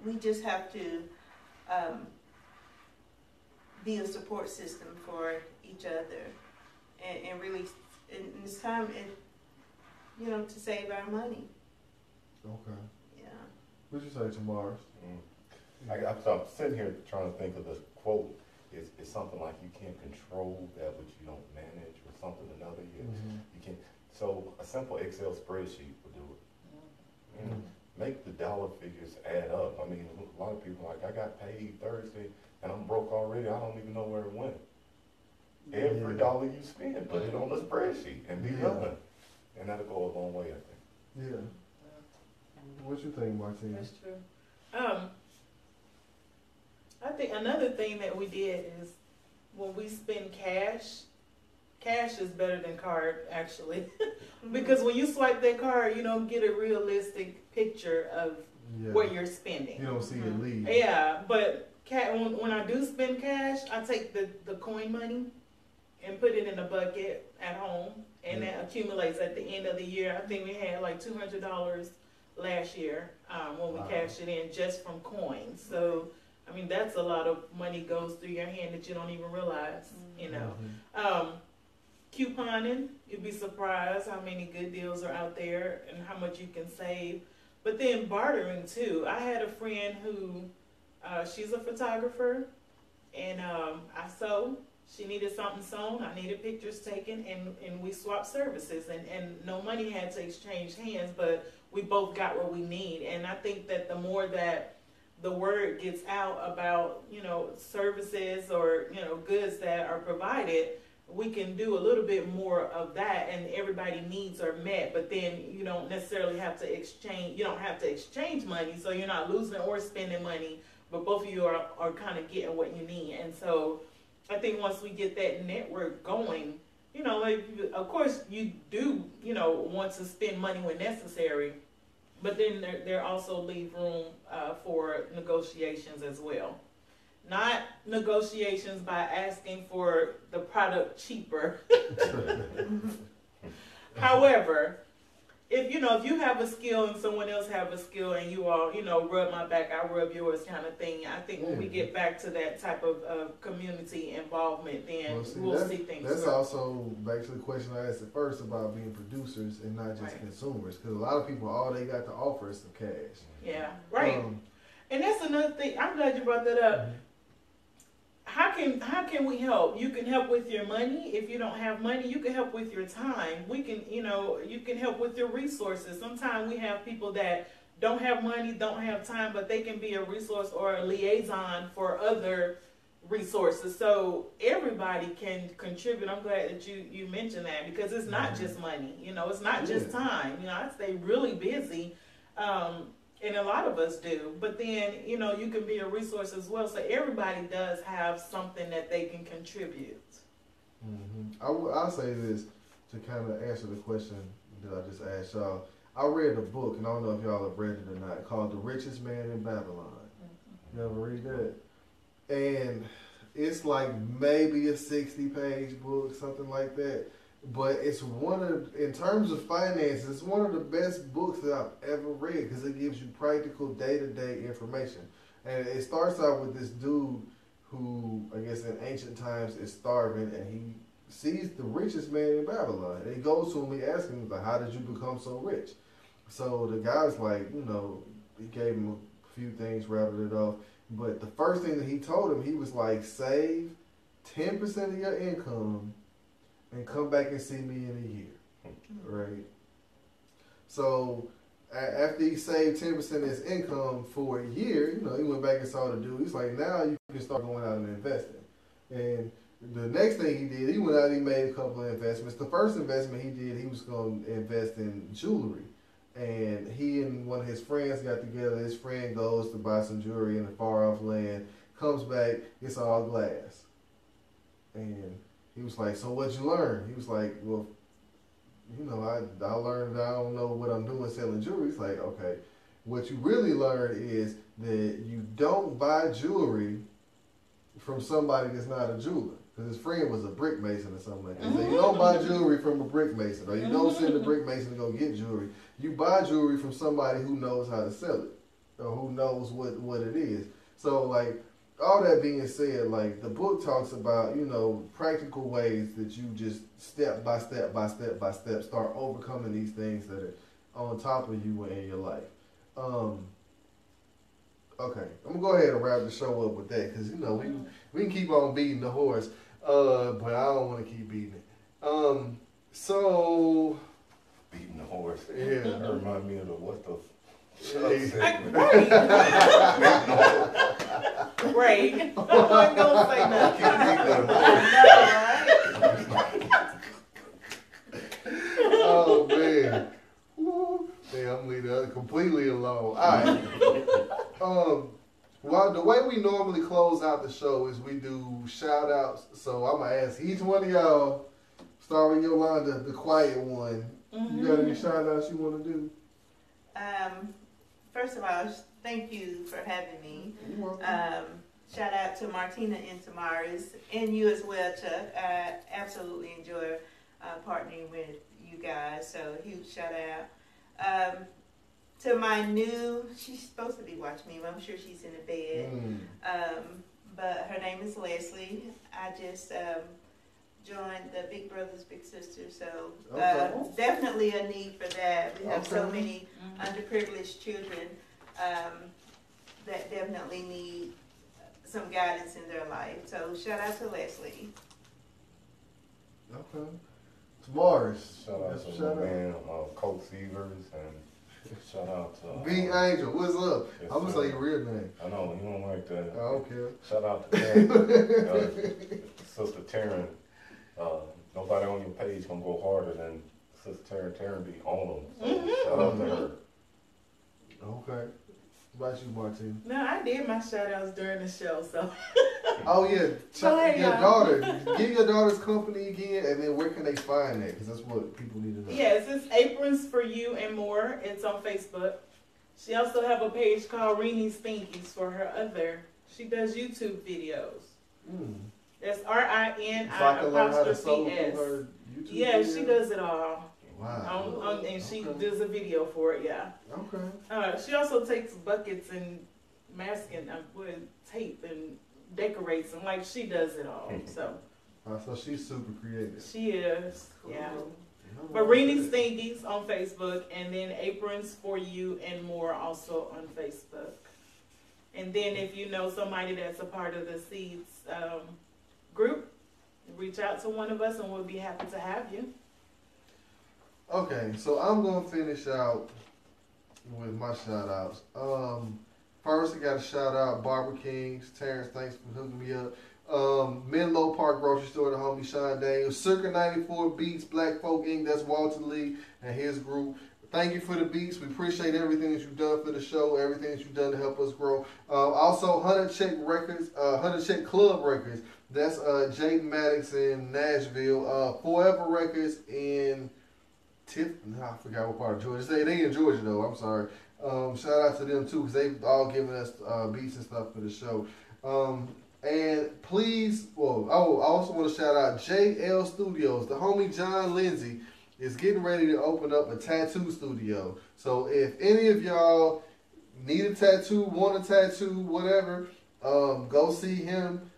Speaker 3: we just have to be a support system for each other, and really, and it's time, you know, to save our money.
Speaker 1: Okay.
Speaker 3: Yeah.
Speaker 1: What'd you say, Tamara?
Speaker 2: I'm sitting here trying to think of the quote. It's something like you can't control that which you don't manage, or something another. You can. So a simple Excel spreadsheet would do it. Make the dollar figures add up. I mean, a lot of people are like, I got paid Thursday and I'm broke already. I don't even know where it went. Every dollar you spend, put it on the spreadsheet and be done. And that'll go a long way, I think.
Speaker 1: Yeah. What you think, Martina?
Speaker 4: That's true. I think another thing that we did is when we spend cash is better than card, actually. Because when you swipe that card, you don't get a realistic picture of what you're spending.
Speaker 1: You don't see it leave.
Speaker 4: Yeah, but when I do spend cash, I take the coin money and put it in a bucket at home, and that accumulates at the end of the year. I think we had like $200 last year when we cashed it in just from
Speaker 1: Mm-hmm.
Speaker 4: coins. So, I mean, that's a lot of money goes through your hand that you don't even realize, you know. Couponing, you'd be surprised how many good deals are out there and how much you can save. But then bartering too. I had a friend who, she's a photographer, and I sew. She needed something sewn, I needed pictures taken, and we swapped services, and no money had to exchange hands, but we both got what we need. And I think that the more that the word gets out about, you know, services or, you know, goods that are provided, we can do a little bit more of that, and everybody's needs are met. But then you don't necessarily have to exchange, you don't have to exchange money, so you're not losing or spending money, but both of you are kind of getting what you need. And so I think once we get that network going, you know, like, of course you do, you know, want to spend money when necessary, but then there also leave room for negotiations as well. Not negotiations by asking for the product cheaper. However, if you have a skill and someone else have a skill, and you all, you know, rub my back, I rub yours kind of thing, I think when we get back to that type of community involvement, then we'll see things.
Speaker 1: That's also back to the question I asked at first about being producers and not just consumers, because a lot of people, all they got to offer is some cash.
Speaker 4: Yeah, right. And that's another thing. I'm glad you brought that up. How can we help? You can help with your money. If you don't have money, you can help with your time. We can, you know, you can help with your resources. Sometimes we have people that don't have money, don't have time, but they can be a resource or a liaison for other resources. So everybody can contribute. I'm glad that you mentioned that, because it's not just money. You know, it's not just time. You know, I stay really busy. And a lot of us do, but then, you know, you can be a resource as well. So everybody does have something that they can contribute.
Speaker 1: I'll say this to kind of answer the question that I just asked y'all. I read a book, and I don't know if y'all have read it or not, called The Richest Man in Babylon. You ever read that? And it's like maybe a 60-page book, something like that. But it's in terms of finances, it's one of the best books that I've ever read, because it gives you practical day-to-day information. And it starts out with this dude who, I guess in ancient times, is starving, and he sees the richest man in Babylon. And he goes to him, he asks him, like, how did you become so rich? So the guy's like, you know, he gave him a few things, rattled it off. But the first thing that he told him, he was like, save 10% of your income and come back and see me in a year, right? So after he saved 10% of his income for a year, you know, he went back and saw the dude. He's like, now you can start going out and investing. And the next thing he did, he went out and he made a couple of investments. The first investment he did, he was going to invest in jewelry. And he and one of his friends got together. His friend goes to buy some jewelry in a far off land, Comes back, it's all glass. And he was like, so what'd you learn? He was like, well, you know, I learned that I don't know what I'm doing selling jewelry. He's like, okay. What you really learn is that you don't buy jewelry from somebody that's not a jeweler. Because his friend was a brick mason or something like that. So you don't buy jewelry from a brick mason, or you don't send a brick mason to go get jewelry. You buy jewelry from somebody who knows how to sell it, or who knows what it is. So, like, all that being said, like, the book talks about, you know, practical ways that you just step by step by step by step start overcoming these things that are on top of you in your life. Okay, I'm gonna go ahead and wrap the show up with that, because, you know, we can keep on beating the horse, but I don't want to keep beating it. So
Speaker 2: Beating the horse.
Speaker 1: Yeah.
Speaker 2: That remind me of the what the
Speaker 4: Right. I wasn't gonna say nothing.
Speaker 1: Oh man. Woo. Yeah, I'm leaving that completely alone. Alright. Well, the way we normally close out the show is we do shout outs. So I'm gonna ask each one of y'all, start with Yolanda, the quiet one. You got any shout outs you wanna do?
Speaker 3: First of all, thank you for having me.
Speaker 1: You're welcome.
Speaker 3: Shout out to Martina and Tamaris, and you as well, Chuck. I absolutely enjoy partnering with you guys, so huge shout out. To my new, she's supposed to be watching me, but I'm sure she's in the bed. But her name is Leslie. I just joined the Big Brothers Big Sisters, so definitely a need for that. We have so many underprivileged children that definitely need some guidance in their life. So shout out to Leslie.
Speaker 1: Okay. Tamaris.
Speaker 2: Shout out to my man, Coach Severs, and shout out to
Speaker 1: Big Angel. What's up?
Speaker 2: Yes,
Speaker 1: I'm gonna
Speaker 2: sir.
Speaker 1: say your real name.
Speaker 2: I know you don't like that.
Speaker 1: I don't care.
Speaker 2: Shout out to Taryn, Sister Taryn. Nobody on your page gonna go harder than Sister Taryn. Taryn be on them. So shout out to her.
Speaker 1: Okay. What about you, Martin?
Speaker 4: No, I did my shout outs during the show, so.
Speaker 1: Oh yeah,
Speaker 4: Go ahead,
Speaker 1: your
Speaker 4: y'all.
Speaker 1: daughter. Give your daughter's company again, and then where can they find that? Because that's what people need to know.
Speaker 4: Yes, it's Aprons for You and More. It's on Facebook. She also have a page called Reenie's Thinkies for her other. She does YouTube videos. That's RINI
Speaker 1: So I can learn how to sew
Speaker 4: apostrophe S.
Speaker 1: through her YouTube
Speaker 4: Yeah,
Speaker 1: video?
Speaker 4: she does it all.
Speaker 1: Wow.
Speaker 4: And she
Speaker 1: Okay.
Speaker 4: does a video for it, yeah.
Speaker 1: Okay.
Speaker 4: She also takes buckets and masking with tape and decorates them. Like, she does it all. So
Speaker 1: So she's super creative.
Speaker 4: she is, yeah.
Speaker 1: Cool.
Speaker 4: But Reenie's Thinkies on Facebook, and then Aprons for You and More also on Facebook. And then if you know somebody that's a part of the S.E.E.D.S. Group, reach out to one of us and we'll be happy to have you.
Speaker 1: Okay, so I'm gonna finish out with my shout outs. First I gotta shout out Barbara Kings. Terrence, thanks for hooking me up. Menlo Park Grocery Store, the homie Sean Daniels. Circa 94 Beats, Black Folk Inc., that's Walter Lee and his group. Thank you for the beats. We appreciate everything that you've done for the show, everything that you've done to help us grow. Also, 100 Check Records, 100 Check Club Records. That's Jake Maddox in Nashville. Forever Records in I forgot what part of Georgia. They in Georgia though. I'm sorry. Shout out to them too, because they've all given us beats and stuff for the show. And please, I also want to shout out JL Studios. The homie John Lindsay is getting ready to open up a tattoo studio. So if any of y'all need a tattoo, want a tattoo, whatever, go see him.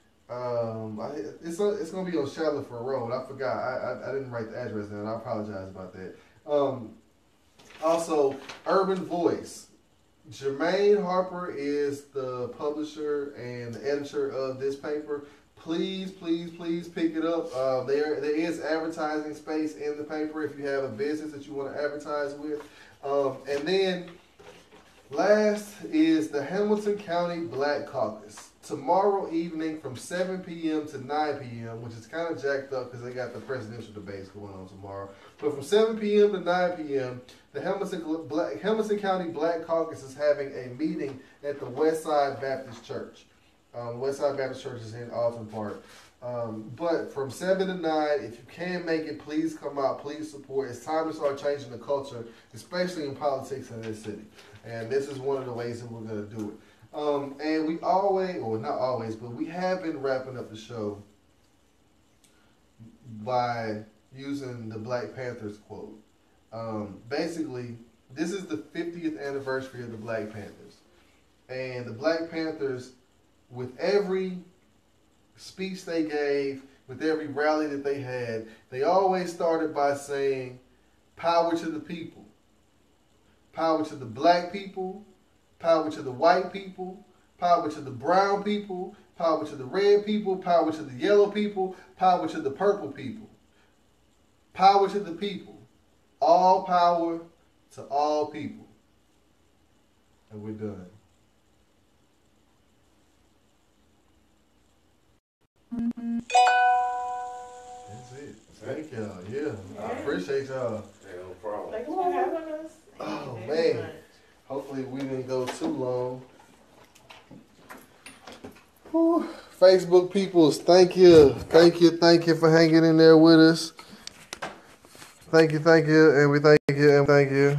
Speaker 1: It's gonna be on Charlotte Road. I forgot. I didn't write the address down. I apologize about that. Also, Urban Voice. Jermaine Harper is the publisher and the editor of this paper. Please, please, please pick it up. There is advertising space in the paper if you have a business that you want to advertise with. And then last is the Hamilton County Black Caucus. Tomorrow evening from 7 p.m. to 9 p.m., which is kind of jacked up because they got the presidential debates going on tomorrow. But from 7 p.m. to 9 p.m., the Hamilton County Black Caucus is having a meeting at the Westside Baptist Church. Westside Baptist Church is in Alton Park. But from 7 to 9, if you can make it, please come out, please support. It's time to start changing the culture, especially in politics in this city. And this is one of the ways that we're going to do it. And we always, or not always, but we have been wrapping up the show by using the Black Panthers quote. Basically, this is the 50th anniversary of the Black Panthers. And the Black Panthers, with every speech they gave, with every rally that they had, they always started by saying, power to the people. Power to the black people, power to the white people, power to the brown people, power to the red people, power to the yellow people, power to the purple people. Power to the people. All power to all people. And we're done. That's it. Thank y'all. Yeah, I appreciate y'all.
Speaker 2: Yeah, no problem.
Speaker 4: Thanks for having us.
Speaker 1: Oh,
Speaker 3: Thank you very
Speaker 1: man.
Speaker 3: much.
Speaker 1: Hopefully we didn't go too long. Whew. Facebook peoples, thank you. Thank you for hanging in there with us. Thank you, and we thank you, and thank you.